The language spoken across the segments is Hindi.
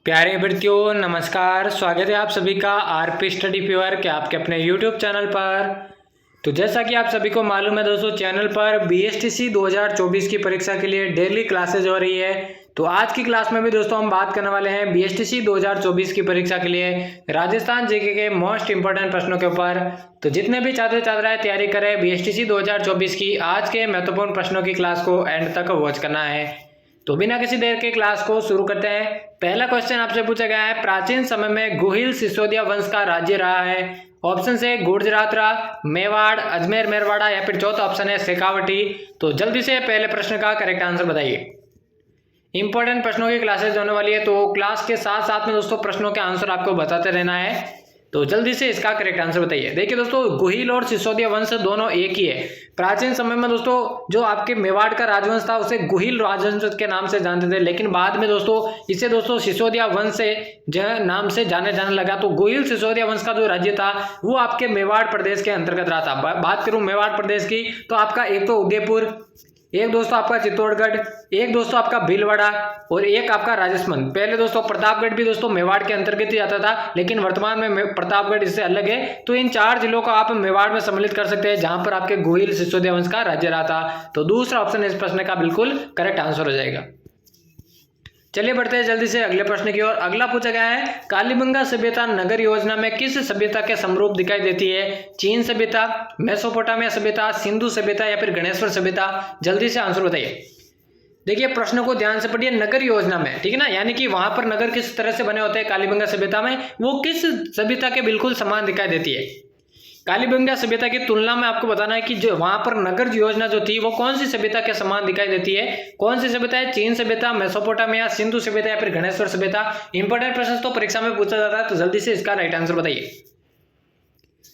प्यारे विद्यार्थियों नमस्कार। स्वागत है आप सभी का आरपी स्टडी फीवर के आपके अपने यूट्यूब चैनल पर। तो जैसा कि आप सभी को मालूम है दोस्तों, चैनल पर बीएसटीसी 2024 की परीक्षा के लिए डेली क्लासेज हो रही है। तो आज की क्लास में भी दोस्तों हम बात करने वाले हैं बीएसटीसी 2024 की परीक्षा के लिए राजस्थान जीके के मोस्ट इंपोर्टेंट प्रश्नों के ऊपर। तो जितने भी छात्र छात्राएं तैयारी करें बीएसटीसी 2024 की, आज के महत्वपूर्ण प्रश्नों की क्लास को एंड तक वॉच करना है। तो बिना किसी देर के क्लास को शुरू करते हैं। पहला क्वेश्चन आपसे पूछा गया है, प्राचीन समय में गुहिल सिसोदिया वंश का राज्य रहा है। ऑप्शन है गुजरात, मेवाड़, अजमेर मेरवाड़ा या फिर चौथा ऑप्शन है शेखावटी। तो जल्दी से पहले प्रश्न का करेक्ट आंसर बताइए। इंपॉर्टेंट प्रश्नों की क्लासेस होने वाली है, तो क्लास के साथ साथ में दोस्तों प्रश्नों के आंसर आपको बताते रहना है। तो जल्दी से इसका करेक्ट आंसर बताइए। देखिए दोस्तों, गुहिल और सिसोदिया वंश दोनों एक ही है। प्राचीन समय में दोस्तों जो आपके मेवाड़ का राजवंश था उसे गुहिल राजवंश के नाम से जानते थे, लेकिन बाद में दोस्तों इसे दोस्तों सिसोदिया वंश से नाम से जाने लगा। तो गुहिल सिसोदिया वंश का जो राज्य था वो आपके मेवाड़ प्रदेश के अंतर्गत रहा था। बात करूं मेवाड़ प्रदेश की, तो आपका एक तो उदयपुर, एक दोस्तों आपका चित्तौड़गढ़, एक दोस्तों आपका भीलवाड़ा और एक आपका राजस्थान। पहले दोस्तों प्रतापगढ़ भी दोस्तों मेवाड़ के अंतर्गत ही आता था, लेकिन वर्तमान में प्रतापगढ़ इससे अलग है। तो इन 4 जिलों को आप मेवाड़ में सम्मिलित कर सकते हैं, जहां पर आपके गुहिल सिसोदिया वंश का राज्य रहा था। तो दूसरा ऑप्शन इस प्रश्न का बिल्कुल करेक्ट आंसर हो जाएगा। चलिए बढ़ते हैं जल्दी से अगले प्रश्न की ओर। अगला पूछा गया है, कालीबंगा सभ्यता नगर योजना में किस सभ्यता के समरूप दिखाई देती है? चीन सभ्यता, मेसोपोटामिया सभ्यता, सिंधु सभ्यता या फिर गणेश्वर सभ्यता? जल्दी से आंसर बताइए। देखिए प्रश्न को ध्यान से पढ़िए। नगर योजना में, ठीक है ना, यानी कि वहां पर नगर किस तरह से बने होते हैं कालीबंगा सभ्यता में, वो किस सभ्यता के बिल्कुल समान दिखाई देती है। कालीबंगा सभ्यता की तुलना में आपको बताना है कि जो वहां पर नगर योजना जो थी वो कौन सी सभ्यता के समान दिखाई देती है। कौन सी सभ्यता है? चीन सभ्यता, मेसोपोटामिया, सिंधु सभ्यता या फिर गणेश्वर सभ्यता? इंपॉर्टेंट प्रश्न तो परीक्षा में पूछा जाता है, तो जल्दी से इसका राइट आंसर बताइए।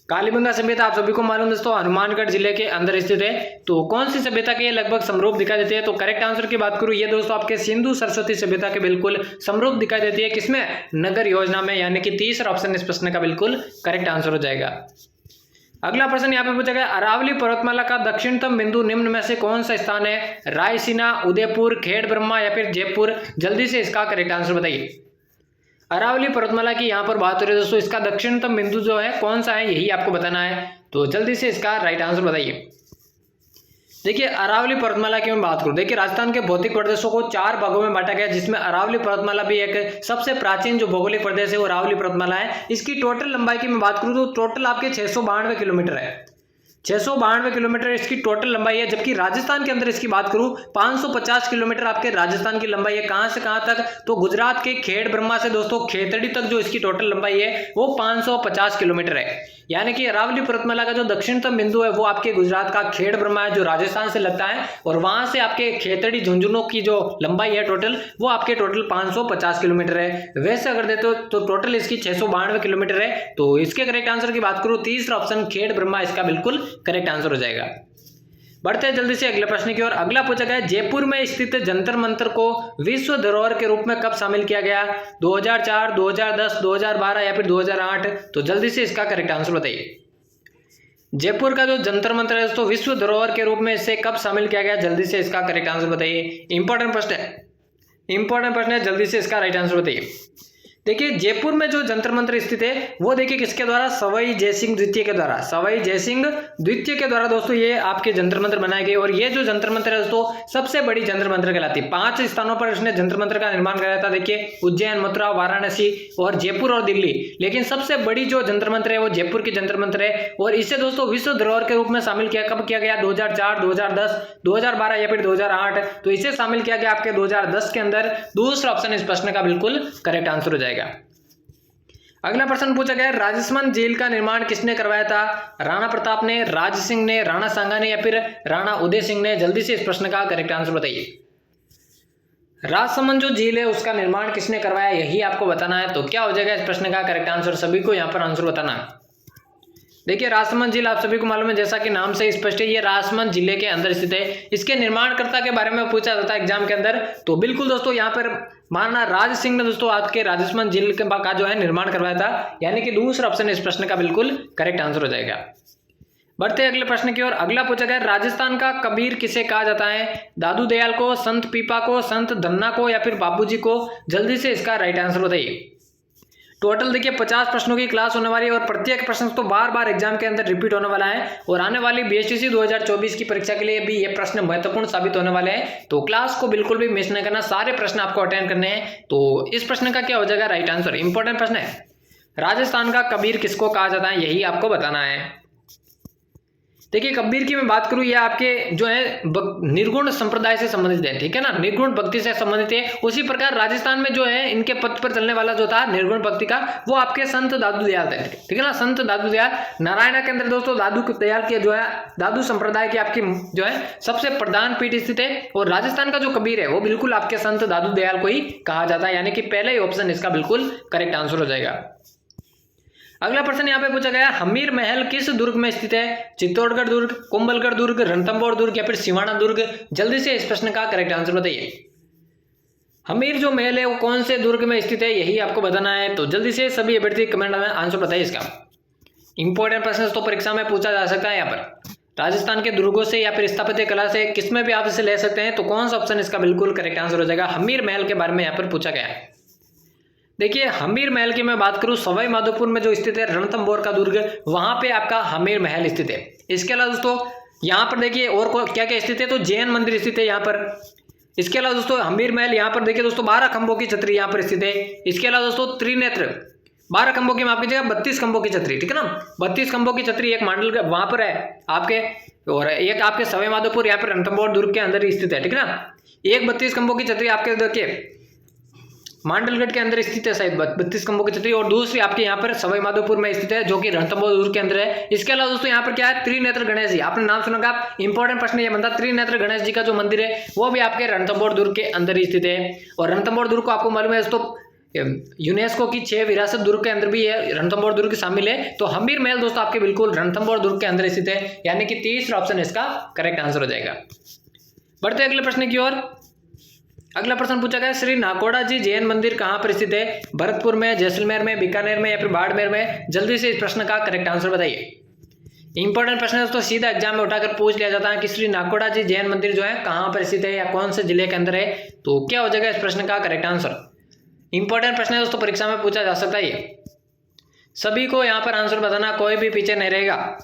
कालीबंगा सभ्यता आप सभी को मालूम दोस्तों हनुमानगढ़ जिले के अंदर स्थित है। तो कौन सी सभ्यता के लगभग समरूप दिखाई देती है? तो करेक्ट आंसर की बात करूं, ये दोस्तों आपके सिंधु सरस्वती सभ्यता के बिल्कुल समरूप दिखाई देती है। किसमें? नगर योजना में, यानी कि तीसरा ऑप्शन इस प्रश्न का बिल्कुल करेक्ट आंसर हो जाएगा। अगला प्रश्न यहाँ पे पूछा गया, अरावली पर्वतमाला का दक्षिणतम बिंदु निम्न में से कौन सा स्थान है? रायसीना, उदयपुर, खेड़ ब्रह्मा या फिर जयपुर? जल्दी से इसका करेक्ट आंसर बताइए। अरावली पर्वतमाला की यहाँ पर बात हो रही है दोस्तों, इसका दक्षिणतम बिंदु जो है कौन सा है, यही आपको बताना है। तो जल्दी से इसका राइट आंसर बताइए। देखिए अरावली पर्वतमाला की मैं बात करूं, देखिए राजस्थान के भौतिक प्रदेशों को 4 भागों में बांटा गया, जिसमें अरावली पर्वतमाला भी एक सबसे प्राचीन जो भौगोलिक प्रदेश है वो अरावली पर्वतमाला है। इसकी टोटल लंबाई की मैं बात करूं तो टोटल आपके 692 किलोमीटर है। 692 किलोमीटर इसकी टोटल लंबाई है। जबकि राजस्थान के अंदर इसकी बात करूं 550 किलोमीटर आपके राजस्थान की लंबाई है। कहां से कहां तक? तो गुजरात के खेड़ ब्रह्मा से दोस्तों खेतड़ी तक जो इसकी टोटल लंबाई है वो 550 किलोमीटर है। यानी कि अरावली पर्वतमाला का जो दक्षिणतम बिंदु है वो आपके गुजरात का खेड़ ब्रह्मा है, जो राजस्थान से लगता है, और वहां से आपके खेतड़ी झुंझुनू की जो लंबाई है टोटल वो आपके टोटल 550 किलोमीटर है। वैसे अगर देते तो टोटल इसकी 692 किलोमीटर है। तो इसके करेक्ट आंसर की बात करूं, तीसरा ऑप्शन खेड़ ब्रह्मा इसका बिल्कुल करेक्ट आंसर हो जाएगा। बढ़ते हैं जल्दी से अगले प्रश्न की ओर। अगला पूछा गया, जयपुर में स्थित जंतर मंतर को विश्व धरोहर के रूप में कब शामिल किया गया? 2004, 2010, 2012 या फिर 2008? तो जल्दी से इसका करेक्ट आंसर बताइए। जयपुर का जो जंतर मंतर है दोस्तों विश्व धरोहर के रूप में इसे कब शामिल किया गया? जल्दी से इसका करेक्ट आंसर बताइए। इंपॉर्टेंट प्रश्न है, जल्दी से इसका राइट आंसर बताइए। देखिए जयपुर में जो जंतर मंतर स्थित है वो देखिए किसके द्वारा? सवाई जयसिंह द्वितीय के द्वारा। सवाई जयसिंह द्वितीय के द्वारा दोस्तों ये आपके जंतर मंतर बनाए गए, और ये जो जंतर मंतर है दोस्तों सबसे बड़ी जंतर मंतर कहलाती है। 5 स्थानों पर इसने जंतर मंतर का निर्माण कराया था। देखिए उज्जैन, मथुरा, वाराणसी और जयपुर और दिल्ली, लेकिन सबसे बड़ी जो जंतर मंतर है वो जयपुर की जंतर मंतर है। और इसे दोस्तों विश्व धरोहर के रूप में शामिल किया कब किया गया? 2004, 2010, 2012 या फिर 2008? तो इसे शामिल किया गया आपके 2010 के अंदर। दूसरा ऑप्शन इस प्रश्न का बिल्कुल करेक्ट आंसर हो जाएगा। अगला प्रश्न पूछा गया, राजसमंद झील का निर्माण किसने करवाया था? राणा प्रताप ने, राज सिंह ने, राणा सांगा ने या फिर राणा उदय सिंह ने? जल्दी से इस प्रश्न का करेक्ट आंसर बताइए। राजसमंद जो झील है उसका निर्माण किसने करवाया, यही आपको बताना है। तो क्या हो जाएगा इस प्रश्न का करेक्ट आंसर? सभी को यहाँ पर आंसर बताना है। देखिए राजसमंद झील आप सभी को मालूम है, जैसा कि नाम से स्पष्ट है, ये राजसमंद जिले के अंदर स्थित है। इसके निर्माणकर्ता के बारे में पूछा जाता है एग्जाम के अंदर, तो बिल्कुल दोस्तों यहाँ पर मानना राज सिंह ने दोस्तों आपके राजसमंद झील का जो है निर्माण करवाया था, यानी कि दूसरा ऑप्शन इस प्रश्न का बिल्कुल करेक्ट आंसर हो जाएगा। बढ़ते अगले प्रश्न की ओर। अगला पूछा गया राजस्थान का कबीर किसे कहा जाता है? दादू दयाल को, संत पीपा को, संत धन्ना को या फिर बाबूजी को? जल्दी से इसका राइट आंसर बताइए। टोटल देखिए 50 प्रश्नों की क्लास होने वाली है और प्रत्येक प्रश्न तो बार बार एग्जाम के अंदर रिपीट होने वाला है और आने वाली बीएसटीसी 2024 की परीक्षा के लिए भी ये प्रश्न महत्वपूर्ण साबित होने वाले हैं। तो क्लास को बिल्कुल भी मिस नहीं करना, सारे प्रश्न आपको अटेंड करने हैं। तो इस प्रश्न का क्या हो जाएगा राइट आंसर? इंपॉर्टेंट प्रश्न है, राजस्थान का कबीर किसको कहा जाता है, यही आपको बताना है। देखिए कबीर की मैं बात करूं, ये आपके जो है निर्गुण संप्रदाय से संबंधित है, ठीक है ना, निर्गुण भक्ति से संबंधित है। उसी प्रकार राजस्थान में जो है इनके पथ पर चलने वाला जो था निर्गुण भक्ति का, वो आपके संत दादू दयाल थे, ठीक है ना, संत दादू दयाल। नारायणा के अंदर दोस्तों दादू दयाल के जो है दादू संप्रदाय की आपकी जो है सबसे प्रधान पीठ स्थित है और राजस्थान का जो कबीर है वो बिल्कुल आपके संत दादू दयाल को ही कहा जाता है, यानी कि पहले ही ऑप्शन इसका बिल्कुल करेक्ट आंसर हो जाएगा। अगला प्रश्न यहाँ पे पूछा गया हमीर महल किस दुर्ग में स्थित है? चित्तौड़गढ़ दुर्ग, कुंभलगढ़ दुर्ग, रणथंभौर दुर्ग या फिर सिवाना दुर्ग? जल्दी से इस प्रश्न का करेक्ट आंसर बताइए। हमीर जो महल है वो कौन से दुर्ग में स्थित है, यही आपको बताना है। तो जल्दी से सभी अभ्यर्थी कमेंट में आंसर बताइए इसका। इंपॉर्टेंट प्रश्न तो परीक्षा में पूछा जा सकता है यहाँ पर, राजस्थान के दुर्गों से या फिर स्थापत्य कला से किसमें भी आप इसे ले सकते हैं। तो कौन सा ऑप्शन इसका बिल्कुल करेक्ट आंसर हो जाएगा? हमीर महल के बारे में यहाँ पर पूछा गया है। देखिए हमीर महल की मैं बात करूं, सवाई माधोपुर में जो स्थित है रणथंभौर का दुर्ग, वहां पे आपका हमीर महल स्थित है। इसके अलावा दोस्तों यहाँ पर देखिए और क्या क्या स्थित है, तो जैन मंदिर स्थित है यहाँ पर। इसके अलावा दोस्तों हमीर महल यहाँ पर देखिए दोस्तों 12 खंभों की छतरी यहाँ पर स्थित है। इसके अलावा दोस्तों त्रिनेत्र 12 खंभों की माफ कीजिएगा 32 खंभों की छतरी, ठीक है ना, 32 खंभों की छतरी एक मांडल वहां पर है आपके, और एक आपके सवाई माधोपुर यहाँ पर रणथंभौर दुर्ग के अंदर स्थित है, ठीक है ना। एक 32 खंभों की छतरी आपके देखिए मांडलगढ़ के अंदर स्थित है शायद 32 खंभों की छतरी, और दूसरी आपके यहाँ पर सवाई माधोपुर में स्थित है जो कि रणथंभौर दुर्ग के अंदर है। इसके अलावा दोस्तों यहाँ पर क्या है, त्रिनेत्र गणेश जी, आपने नाम सुना आप, इंपॉर्टेंट प्रश्न ये बनता है। त्रिनेत्र गणेश जी का जो मंदिर है वो भी आपके रणथंभौर दुर्ग के अंदर स्थित है। और रणथंभौर दुर्ग को आपको मालूम है दोस्तों यूनेस्को की 6 विरासत दुर्ग के अंदर भी है, रणथंभौर दुर्ग शामिल है। तो हमीर महल दोस्तों आपके बिल्कुल रणथंभौर दुर्ग के अंदर स्थित है, यानी कि तीसरा ऑप्शन इसका करेक्ट आंसर हो जाएगा। बढ़ते अगले प्रश्न की ओर। अगला प्रश्न पूछा गया श्री नाकोड़ा जी जैन मंदिर कहाँ पर स्थित है? भरतपुर में, जैसलमेर में, बीकानेर में या फिर बाड़मेर में? जल्दी से इस प्रश्न का करेक्ट आंसर बताइए। इंपॉर्टेंट प्रश्न है दोस्तों, सीधा एग्जाम में उठाकर पूछ लिया जाता है कि श्री नाकोड़ा जी जैन मंदिर जो है कहाँ पर स्थित है या कौन से जिले के अंदर है। तो क्या हो जाएगा इस प्रश्न का करेक्ट आंसर? इंपॉर्टेंट प्रश्न है दोस्तों, परीक्षा में पूछा जा सकता है ये, सभी को यहाँ पर आंसर बताना, कोई भी पीछे नहीं रहेगा।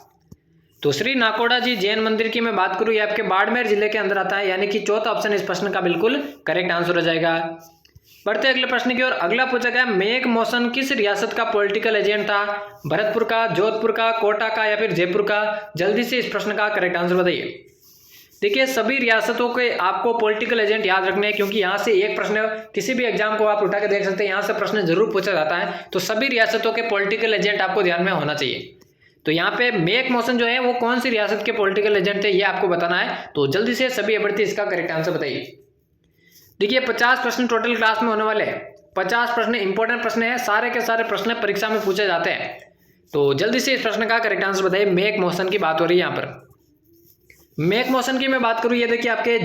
तो श्री नाकोड़ा जी जैन मंदिर की मैं बात करूं, ये आपके बाड़मेर जिले के अंदर आता है, यानी कि चौथा ऑप्शन इस प्रश्न का बिल्कुल करेक्ट आंसर हो जाएगा। बढ़ते अगले प्रश्न की ओर। अगला पूछा गया मेघ मौसम किस रियासत का पॉलिटिकल एजेंट था? भरतपुर का, जोधपुर का, कोटा का या फिर जयपुर का? जल्दी से इस प्रश्न का करेक्ट आंसर बताइए। देखिए सभी रियासतों के आपको पॉलिटिकल एजेंट याद रखने हैं, क्योंकि यहाँ से एक प्रश्न किसी भी एग्जाम को आप उठा के देख सकते हैं, यहाँ से प्रश्न जरूर पूछा जाता है। तो सभी रियासतों के पॉलिटिकल एजेंट आपको ध्यान में होना चाहिए। तो यहाँ पे मेघ मौसम जो है वो कौन सी रियासत के पॉलिटिकल एजेंट थे, ये आपको बताना है। तो जल्दी से सभी अभ्यर्थी इसका करेक्ट आंसर बताइए। देखिए 50 प्रश्न टोटल क्लास में होने वाले हैं, 50 प्रश्न इंपॉर्टेंट प्रश्न है, सारे के सारे प्रश्न परीक्षा में पूछे जाते हैं। तो जल्दी से इस प्रश्न का करेक्ट आंसर बताइए। मेघ मौसम की बात हो रही है यहाँ पर। मेघ मौसम की मैं बात करूँ, ये देखिए आपके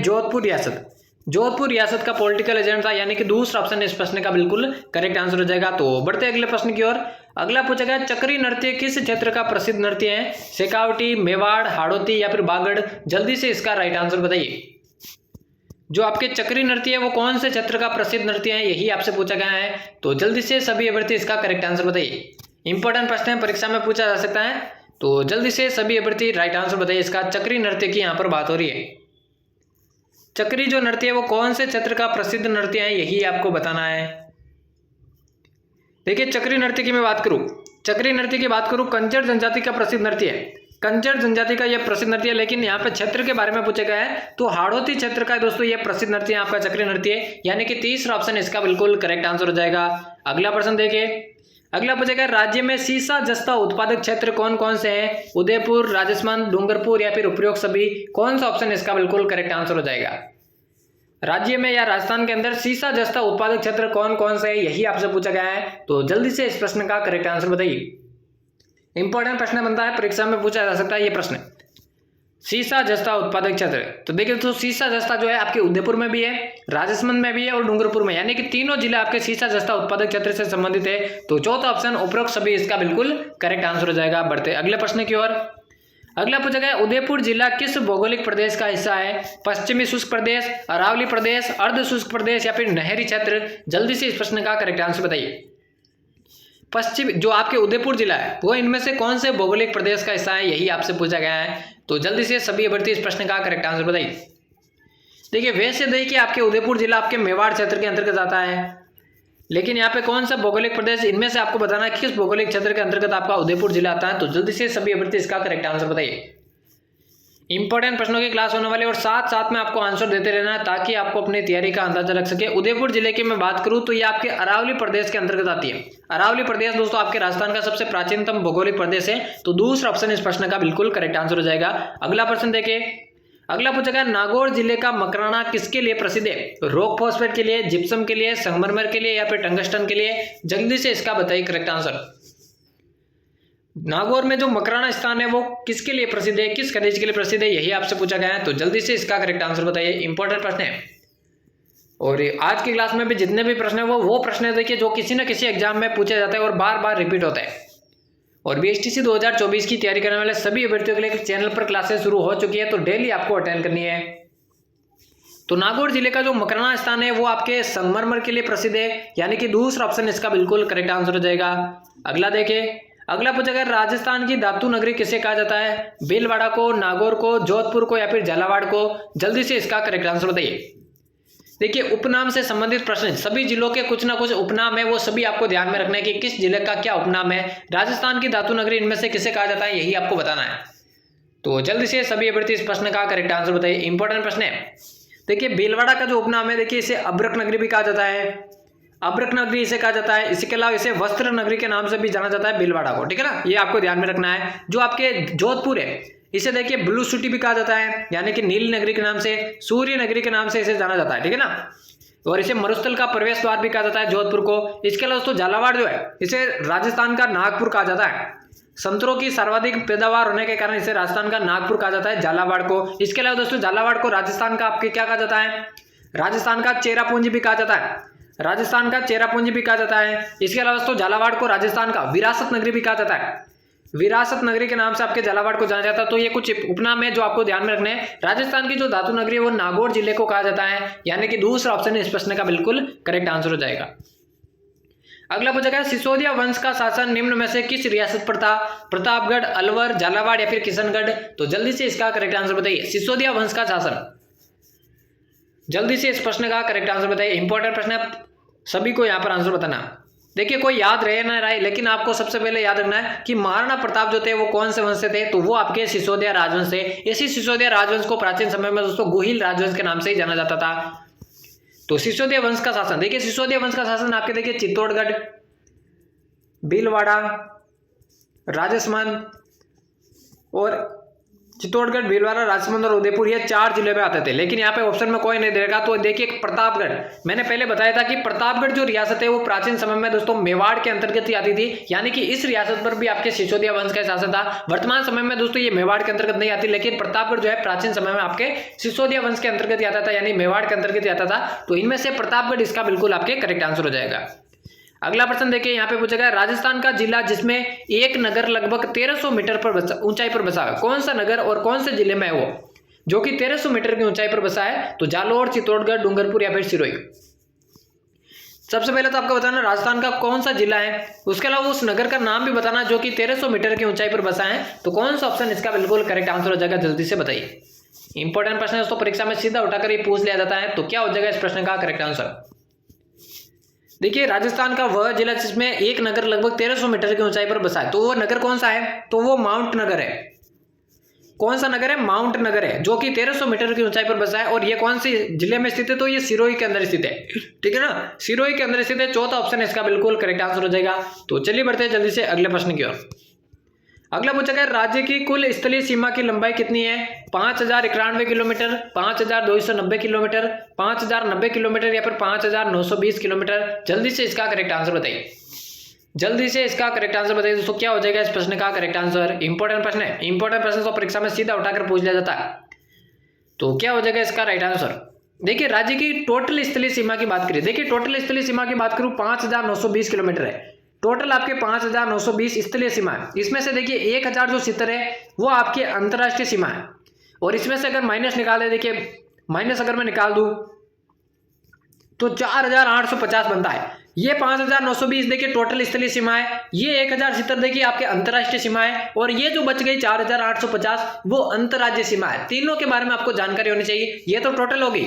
जोधपुर रियासत का पॉलिटिकल एजेंट था, यानी कि दूसरा ऑप्शन इस प्रश्न का बिल्कुल करेक्ट आंसर हो जाएगा। तो बढ़ते अगले प्रश्न की ओर। अगला पूछा गया चक्री नृत्य किस क्षेत्र का प्रसिद्ध नृत्य है? शेखावटी, मेवाड़, हाड़ौती या फिर बागड़? जल्दी से इसका राइट आंसर बताइए। जो आपके चक्री नृत्य है वो कौन से क्षेत्र का प्रसिद्ध नृत्य है, यही आपसे पूछा गया है। तो जल्दी से सभी अभ्यर्थी इसका करेक्ट आंसर बताइए। इंपॉर्टेंट प्रश्न है, परीक्षा में पूछा जा सकता है। तो जल्दी से सभी अभ्यर्थी राइट आंसर बताइए। इसका चक्री नृत्य की यहाँ पर बात हो रही है। चक्री जो नृत्य है वो कौन से क्षेत्र का प्रसिद्ध नृत्य है, यही आपको बताना है। देखिए चक्री नृत्य की मैं बात करूं, चक्री नृत्य की बात करूं, कंजर जनजाति का प्रसिद्ध नृत्य है, कंजर जनजाति का यह प्रसिद्ध नृत्य है। लेकिन यहाँ पे क्षेत्र के बारे में पूछा गया है, तो हाड़ौती क्षेत्र का दोस्तों यह प्रसिद्ध नृत्य है आपका चक्री नृत्य, यानी कि तीसरा ऑप्शन इसका बिल्कुल करेक्ट आंसर हो जाएगा। अगला प्रश्न देखिए, अगला पूछा गया राज्य में सीसा जस्ता उत्पादक क्षेत्र कौन कौन से हैं? उदयपुर, राजस्थान, डूंगरपुर या फिर उपरोक्त सभी? कौन सा ऑप्शन इसका बिल्कुल करेक्ट आंसर हो जाएगा? राज्य में या राजस्थान के अंदर सीसा जस्ता उत्पादक क्षेत्र कौन कौन से है, यही आपसे पूछा गया है। तो जल्दी से इस प्रश्न का करेक्ट आंसर बताइए। इंपॉर्टेंट प्रश्न बनता है, परीक्षा में पूछा जा सकता है ये प्रश्न, सीसा जस्ता उत्पादक क्षेत्र। तो देखिए तो सीसा जस्ता जो है आपके उदयपुर में भी है, राजस्थान में भी है और डूंगरपुर में, यानी कि तीनों जिले आपके सीसा जस्ता उत्पादक क्षेत्र से संबंधित है। तो चौथा ऑप्शन उपरोक्त सभी इसका बिल्कुल करेक्ट आंसर हो जाएगा। बढ़ते अगले प्रश्न की ओर। अगला पूछा गया उदयपुर जिला किस भौगोलिक प्रदेश का हिस्सा है? पश्चिमी शुष्क प्रदेश, अरावली प्रदेश, अर्ध शुष्क प्रदेश या फिर नहरी क्षेत्र? जल्दी से इस प्रश्न का करेक्ट आंसर बताइए। पश्चिम जो आपके उदयपुर जिला है वो इनमें से कौन से भौगोलिक प्रदेश का हिस्सा है, यही आपसे पूछा गया है। तो जल्दी से सभी अभ्यर्थी इस प्रश्न का करेक्ट आंसर बताइए। देखिए वैसे देखिए आपके उदयपुर जिला आपके मेवाड़ क्षेत्र के अंतर्गत आता है, लेकिन यहाँ पे कौन सा भौगोलिक प्रदेश इनमें से आपको बताना है किस भौगोलिक क्षेत्र के अंतर्गत आपका उदयपुर जिला आता है। तो जल्दी से सभी अभ्यर्थी इसका करेक्ट आंसर बताइए। इंपॉर्टेंट प्रश्नों की क्लास होने वाली और साथ साथ में आपको आंसर देते रहना है ताकि आपको अपनी तैयारी का अंदाजा रख सके। उदयपुर जिले की मैं बात करूं तो ये आपके अरावली प्रदेश के अंतर्गत आती है। अरावली प्रदेश दोस्तों आपके राजस्थान का सबसे प्राचीनतम भौगोलिक प्रदेश है। तो दूसरा ऑप्शन इस प्रश्न का बिल्कुल करेक्ट आंसर हो जाएगा। अगला प्रश्न देखिए, अगला पूछा गया नागौर जिले का मकराना किसके लिए प्रसिद्ध है? रॉक फॉस्फेट के लिए, जिप्सम के लिए, संगमरमर के लिए या फिर टंगस्टन के लिए? जल्दी से इसका बताइए करेक्ट आंसर। नागौर में जो मकराना स्थान है वो किसके लिए प्रसिद्ध है, किस खनिज के लिए प्रसिद्ध है, यही आपसे पूछा गया है। तो जल्दी से इसका करेक्ट आंसर बताइए। इंपॉर्टेंट प्रश्न है और आज की क्लास में भी जितने भी प्रश्न है वो प्रश्न है देखिए जो किसी न किसी एग्जाम में पूछे जाते हैं और बार बार रिपीट होता है। और बीएसटीसी 2024 की तैयारी करने वाले सभी अभ्यर्थियों के लिए चैनल पर क्लासेस शुरू हो चुकी है, तो डेली आपको अटेंड करनी है। तो नागौर जिले का जो मकराना स्थान है वो आपके संगमरमर के लिए प्रसिद्ध है, यानी कि दूसरा ऑप्शन इसका बिल्कुल करेक्ट आंसर हो जाएगा। अगला देखिए, अगला पूछा गया राजस्थान की धातु नगरी किसे कहा जाता है? भीलवाड़ा को, नागौर को, जोधपुर को या फिर झालावाड़ को? जल्दी से इसका करेक्ट आंसर बताइए। देखिए उपनाम से संबंधित प्रश्न, सभी जिलों के कुछ ना कुछ उपनाम है, वो सभी आपको ध्यान में रखना है कि किस जिले का क्या उपनाम है। राजस्थान की धातु नगरी इनमें से किसे कहा जाता है, यही आपको बताना है। तो जल्दी से सभी अभ्यर्थी इस प्रश्न का करेक्ट आंसर बताइए। इंपॉर्टेंट प्रश्न है। देखिए भीलवाड़ा का जो उपनाम है देखिए इसे अब्रक नगरी भी कहा जाता है, अब्रक नगरी इसे कहा जाता है। इसके अलावा इसे वस्त्र नगरी के नाम से भी जाना जाता है भीलवाड़ा को, ठीक है ना, ये आपको ध्यान में रखना है। जो आपके जोधपुर है इसे देखिए ब्लू सिटी भी कहा जाता है, यानी कि नील नगरी के नाम से, सूर्य नगरी के नाम से इसे जाना जाता है, ठीक है ना। और इसे मरुस्थल का प्रवेश द्वार भी कहा जाता है जोधपुर को। इसके अलावा दोस्तों झालावाड़ जो है इसे राजस्थान का नागपुर कहा जाता है। संतरों की सर्वाधिक पैदावार होने के कारण इसे राजस्थान का नागपुर कहा जाता है झालावाड़ को। इसके अलावा दोस्तों झालावाड़ को राजस्थान का आपके क्या कहा जाता है? राजस्थान का चेरापूंजी भी कहा जाता है, राजस्थान का चेरापूंजी भी कहा जाता है। इसके अलावा दोस्तों झालावाड़ को राजस्थान का विरासत नगरी भी कहा जाता है, विरासत नगरी के नाम से आपके झालावाड़ को जाना जाता है। तो ये कुछ उपनाम है जो आपको ध्यान में रखने हैं। राजस्थान की जो धातु नगरी है वो नागौर जिले को कहा जाता है, यानी कि दूसरा ऑप्शन इस प्रश्न का बिल्कुल करेक्ट आंसर हो जाएगा। अगला पूछा गया सिसोदिया वंश का शासन निम्न में से किस रियासत पर था? प्रतापगढ़, अलवर, झालावाड़ या फिर किशनगढ़? तो जल्दी से इसका करेक्ट आंसर बताइए। सिसोदिया वंश का शासन, जल्दी से इस प्रश्न का करेक्ट आंसर बताइए। इंपॉर्टेंट प्रश्न है, सभी को यहाँ पर आंसर बताना। देखिए कोई याद रहे ना रहे, लेकिन आपको सबसे पहले याद रखना है कि महाराणा प्रताप जो थे वो कौन से वंश से थे? तो वो आपके सिसोदिया राजवंश थे। इसी सिसोदिया राजवंश को प्राचीन समय में दोस्तों गुहिल राजवंश के नाम से ही जाना जाता था। तो सिसोदिया वंश का शासन, देखिए सिसोदिया वंश का शासन आपके देखिए चित्तौड़गढ़, भीलवाड़ा, राजसमंद और चित्तौड़गढ़, भीलवाड़ा, राजसमंद और उदयपुर, ये 4 जिले में आते थे। लेकिन यहाँ पे ऑप्शन में कोई नहीं देगा। तो देखिए प्रतापगढ़, मैंने पहले बताया था कि प्रतापगढ़ जो रियासत है वो प्राचीन समय में दोस्तों मेवाड़ के अंतर्गत ही आती थी, यानी कि इस रियासत पर भी आपके सिसोदिया वंश का शासन था। वर्तमान समय में दोस्तों ये मेवाड़ के अंतर्गत नहीं आती, लेकिन प्रतापगढ़ जो है प्राचीन समय में आपके सिसोदिया वंश के अंतर्गत ही आता था, यानी मेवाड़ के अंतर्गत ही आता था। तो इनमें से प्रतापगढ़ इसका बिल्कुल आपके करेक्ट आंसर हो जाएगा। अगला प्रश्न देखिए, यहाँ पे पूछा गया राजस्थान का जिला जिसमें एक नगर लगभग 1300 मीटर पर ऊंचाई पर बसा है, कौन सा नगर और कौन से जिले में है वो, जो कि 1300 मीटर की ऊंचाई पर बसा है? तो जालोर, चित्तौड़गढ़, डूंगरपुर या फिर सिरोही? सबसे पहले तो आपको बताना राजस्थान का कौन सा जिला है, उसके अलावा उस नगर का नाम भी बताना जो कि 1300 मीटर की ऊंचाई पर बसा है। तो कौन सा ऑप्शन इसका बिल्कुल करेक्ट आंसर हो जाएगा, जल्दी से बताइए। इंपॉर्टेंट प्रश्न है दोस्तों, परीक्षा में सीधा उठाकर ये पूछ लिया जाता है। तो क्या हो जाएगा इस प्रश्न का करेक्ट आंसर? देखिए राजस्थान का वह जिला जिसमें एक नगर लगभग 1300 मीटर की ऊंचाई पर बसा है, तो वो नगर कौन सा है? तो वो माउंट नगर है। कौन सा नगर है? माउंट नगर है, जो कि 1300 मीटर की ऊंचाई पर बसा है। और ये कौन से जिले में स्थित है? तो ये सिरोही के अंदर स्थित है, ठीक है ना, सिरोही के अंदर स्थित है। चौथा ऑप्शन इसका बिल्कुल करेक्ट आंसर हो जाएगा। तो चलिए बढ़ते हैं जल्दी से अगले प्रश्न की ओर। अगला पूछा गया राज्य की कुल स्थलीय सीमा की लंबाई कितनी है? 5091 किलोमीटर, 5290 किलोमीटर, 5090 किलोमीटर या फिर 5920 किलोमीटर? जल्दी से इसका करेक्ट आंसर बताइए। जल्दी से इसका करेक्ट आंसर बताइए दोस्तों, क्या हो जाएगा इस प्रश्न का करेक्ट आंसर? इंपॉर्टेंट प्रश्न है, इंपॉर्टेंट प्रश्न तो परीक्षा में सीधा उठाकर पूछ लिया जाता है। तो क्या हो जाएगा इसका राइट आंसर? देखिए राज्य की टोटल स्थलीय सीमा की बात करिए, देखिए टोटल स्थलीय सीमा की बात करूं 5920 किलोमीटर है, टोटल आपके 5,920 स्थलीय सीमा है। इसमें से देखिए 1,070 है वो आपके अंतर्राष्ट्रीय सीमा है, और इसमें से अगर माइनस निकाल दे, देखिए माइनस अगर मैं निकाल दूं तो 4,850 बनता है। ये 5,920 देखिए टोटल स्थलीय सीमा है, ये 1,070 देखिए आपके अंतर्राष्ट्रीय सीमा है, और ये जो बच गई 4,850 वो अंतर्राज्यीय सीमा है। तीनों के बारे में आपको जानकारी होनी चाहिए। ये तो टोटल होगी,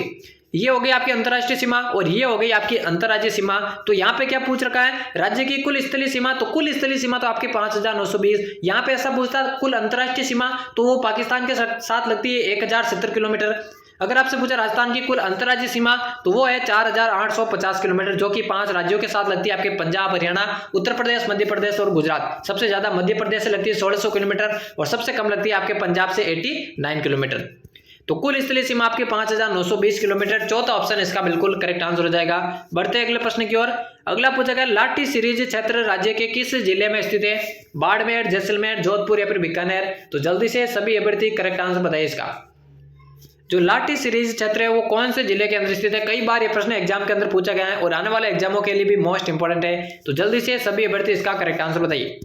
ये हो गई आपकी अंतर्राष्ट्रीय सीमा और ये हो गई आपकी अंतर्राज्यीय सीमा। तो यहाँ पे क्या पूछ रखा है, राज्य की कुल स्थलीय सीमा, तो कुल स्थलीय सीमा तो आपकी 5,920। यहाँ पे ऐसा पूछता है कुल अंतर्राष्ट्रीय सीमा, तो वो पाकिस्तान के साथ लगती है 1,070 किलोमीटर। अगर आपसे पूछा राजस्थान की कुल अंतर्राज्यीय सीमा, तो वो है 4,850 किलोमीटर, जो कि 5 राज्यों के साथ लगती है आपके पंजाब, हरियाणा, उत्तर प्रदेश, मध्य प्रदेश और गुजरात। सबसे ज्यादा मध्य प्रदेश से लगती है 1,600 किलोमीटर और सबसे कम लगती है आपके पंजाब से 89 किलोमीटर। तो कुल स्थलीय सीमा आपके 5,920 किलोमीटर। चौथा ऑप्शन इसका बिल्कुल करेक्ट आंसर हो जाएगा। बढ़ते हैं अगले प्रश्न की ओर। अगला पूछा गया लाठी सीरीज क्षेत्र राज्य के किस जिले में स्थित है? बाड़मेर, जैसलमेर, जोधपुर या फिर बीकानेर? तो जल्दी से सभी अभ्यर्थी करेक्ट आंसर बताइए इसका। जो लाठी सीरीज क्षेत्र है वो कौन से जिले के अंदर स्थित है? कई बार ये प्रश्न एग्जाम के अंदर पूछा गया है और आने वाले एग्जामों के लिए भी मोस्ट इंपोर्टेंट है। तो जल्दी से सभी अभ्यर्थी इसका करेक्ट आंसर बताइए।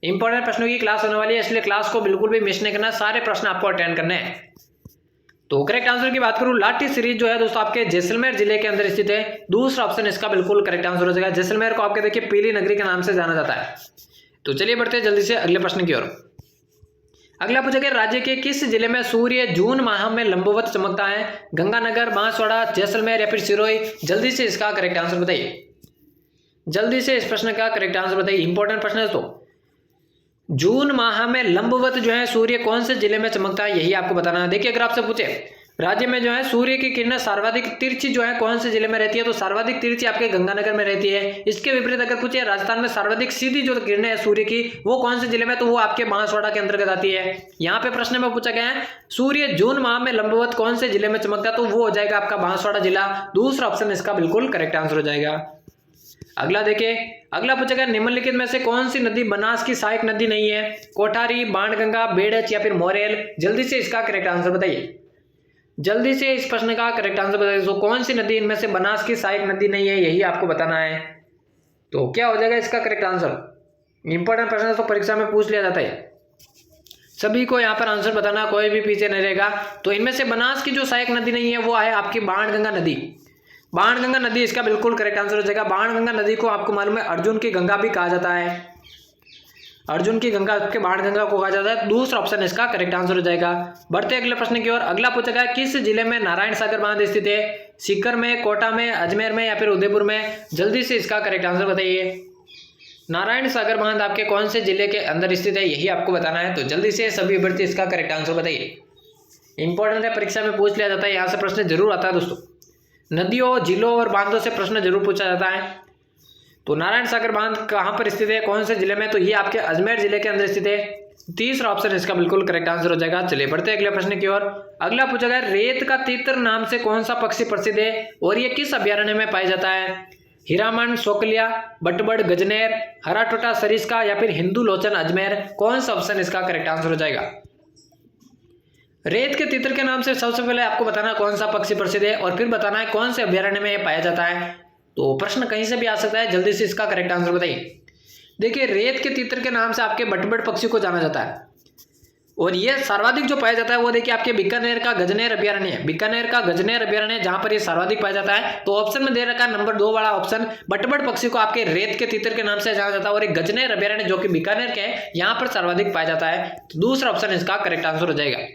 इंपॉर्टेंट प्रश्नों की क्लास होने वाली है, इसलिए क्लास को बिल्कुल भी मिस नहीं करना, सारे प्रश्न आपको अटेंड करने हैं। तो करेक्ट आंसर की बात करूं, लाठी सीरीज जो है दोस्तों आपके जैसलमेर जिले के अंदर स्थित है। दूसरा ऑप्शन इसका बिल्कुल करेक्ट आंसर हो जाएगा। जैसलमेर को आपके देखिए पीली नगरी के नाम से जाना जाता है। तो चलिए बढ़ते हैं जल्दी से अगले प्रश्न की ओर। अगला पूछा गया राज्य के किस जिले में सूर्य जून माह में लंबवत चमकता है? गंगानगर, बांसवाड़ा, जैसलमेर या फिर सिरोही? जल्दी से इसका करेक्ट आंसर बताइए। जल्दी से इस प्रश्न का करेक्ट आंसर बताइए, इंपॉर्टेंट प्रश्न है। तो जून माह में लंबवत जो है सूर्य कौन से जिले में चमकता है, यही आपको बताना है। देखिए अगर आपसे पूछे राज्य में जो है सूर्य की किरणें सर्वाधिक तिरछी जो है कौन से जिले में रहती है, तो सर्वाधिक तिरछी आपके गंगानगर में रहती है। इसके विपरीत अगर पूछे राजस्थान में सर्वाधिक सीधी जो किरणें है सूर्य की वो कौन से जिले में, तो वो आपके बांसवाड़ा के अंतर्गत आती है। यहाँ पे प्रश्न में पूछा गया है सूर्य जून माह में लंबवत कौन से जिले में चमकता है, तो वो हो जाएगा आपका बांसवाड़ा जिला। दूसरा ऑप्शन इसका बिल्कुल करेक्ट आंसर हो जाएगा। अगला देखिए, अगला पूछा गया निम्नलिखित में से कौन सी नदी बनास की सहायक नदी नहीं है? कोठारी, बाणगंगा, बेड़च या फिर मोरेल? जल्दी से इसका करेक्ट आंसर बताइए। जल्दी से इस प्रश्न का करेक्ट आंसर बताइए। तो कौन सी नदी इनमें से बनास की सहायक नदी नहीं है, यही आपको बताना है। तो क्या हो जाएगा इसका करेक्ट आंसर? इंपॉर्टेंट प्रश्न तो परीक्षा में पूछ लिया जाता है, सभी को यहाँ पर आंसर बताना, कोई भी पीछे नहीं रहेगा। तो इनमें से बनास की जो सहायक नदी नहीं है वो है आपकी बाणगंगा नदी। बाणगंगा नदी इसका बिल्कुल करेक्ट आंसर हो जाएगा। बाणगंगा नदी को आपको मालूम है अर्जुन की गंगा भी कहा जाता है। अर्जुन की गंगा के बाणगंगा को कहा जाता है। दूसरा ऑप्शन इसका करेक्ट आंसर हो जाएगा। बढ़ते अगले प्रश्न की ओर। अगला पूछा गया किस जिले में नारायण सागर बांध स्थित है? सीकर में, कोटा में, अजमेर में या फिर उदयपुर में? जल्दी से इसका करेक्ट आंसर बताइए। नारायण सागर बांध आपके कौन से जिले के अंदर स्थित है, यही आपको बताना है। तो जल्दी से सभी अभ्यर्थी इसका करेक्ट आंसर बताइए। इंपॉर्टेंट है, परीक्षा में पूछ लिया जाता है, यहाँ से प्रश्न जरूर आता है दोस्तों। नदियों, झीलों और बांधों से प्रश्न जरूर पूछा जाता है। तो नारायण सागर बांध कहां पर स्थित है, कौन से जिले में? तो ये आपके अजमेर जिले के अंदर स्थित है। तीसरा ऑप्शन इसका बिल्कुल करेक्ट आंसर हो जाएगा। चलिए बढ़ते हैं अगले प्रश्न की ओर। अगला पूछा गया रेत का तीतर नाम से कौन सा पक्षी प्रसिद्ध है और ये किस अभ्यारण्य में पाया जाता है? हीरामन, सोकलिया, बटबड़, गजनेर, हराटोटा, सरिस्का या फिर हिंदू लोचन अजमेर? कौन सा ऑप्शन इसका करेक्ट आंसर हो जाएगा? रेत के तीतर के नाम से सबसे पहले आपको बताना कौन सा पक्षी प्रसिद्ध है और फिर बताना है कौन से अभ्यारण्य में यह पाया जाता है। तो प्रश्न कहीं से भी आ सकता है, जल्दी से इसका करेक्ट आंसर बताइए। देखिए रेत के तीतर के नाम से आपके बटबड़ पक्षी को जाना जाता है और ये सर्वाधिक जो पाया जाता है वो देखिए आपके बीकानेर का गजनेर अभ्यारण्य है। बीकानेर का गजनेर अभ्यारण्य जहां पर ये सर्वाधिक पाया जाता है। तो ऑप्शन में दे रखा है नंबर 2 वाला ऑप्शन, बटबड़ पक्षी को आपके रेत के तीतर के नाम से जाना जाता है और एक गजनेर अभ्यारण्य जो कि बीकानेर के है यहाँ पर सर्वाधिक पाया जाता है। तो दूसरा ऑप्शन इसका करेक्ट आंसर हो जाएगा।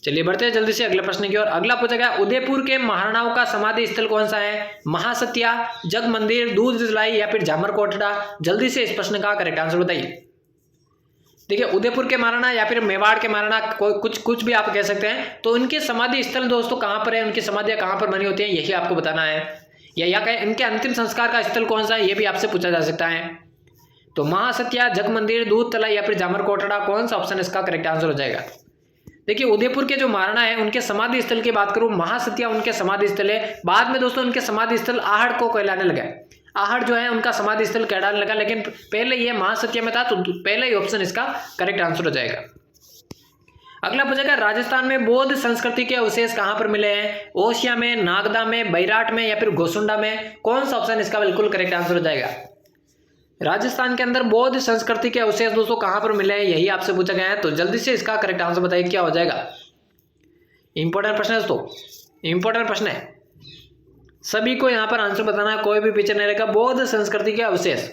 चलिए बढ़ते हैं जल्दी से अगले प्रश्न की ओर। अगला पूछा गया उदयपुर के महाराणाओं का समाधि स्थल कौन सा है? महासत्या, जग मंदिर, दूध जलाई या फिर जामर कोटड़ा? जल्दी से इस प्रश्न का करेक्ट आंसर बताइए। देखिए उदयपुर के महाराणा या फिर मेवाड़ के महाराणा, कुछ भी आप कह सकते हैं। तो इनके समाधि स्थल दोस्तों कहां पर है, उनकी समाधियां कहां पर बनी होती हैं, यही आपको बताना है। या कहें इनके अंतिम संस्कार का स्थल कौन सा है, यह भी आपसे पूछा जा सकता है। तो महासत्या, जग मंदिर, दूध तलाई या फिर जामर कोटड़ा? कौन सा ऑप्शन इसका करेक्ट आंसर हो जाएगा? देखिए उदयपुर के जो महाराणा है उनके समाधि स्थल की बात करूं, महासत्या उनके समाधि स्थल है। बाद में दोस्तों उनके समाधि स्थल आहड़ को कहलाने लगा। आहड़ जो है उनका समाधि स्थल कहलाने लगा, लेकिन पहले ये महासत्या में था। तो पहले ही ऑप्शन इसका करेक्ट आंसर हो जाएगा। अगला पूछेगा राजस्थान में बौद्ध संस्कृति के अवशेष कहां पर मिले हैं? ओसिया में, नागदा में, बैराट में या फिर गोसुंडा में? कौन सा ऑप्शन इसका बिल्कुल करेक्ट आंसर हो जाएगा? राजस्थान के अंदर बौद्ध संस्कृति के अवशेष दोस्तों कहां पर मिले हैं, यही आपसे पूछा गया है। तो जल्दी से इसका करेक्ट आंसर बताइए क्या हो जाएगा। इंपॉर्टेंट प्रश्न है दोस्तों, इंपॉर्टेंट प्रश्न है, सभी को यहां पर आंसर बताना है, कोई भी पीछे नहीं रहेगा। बौद्ध संस्कृति के अवशेष,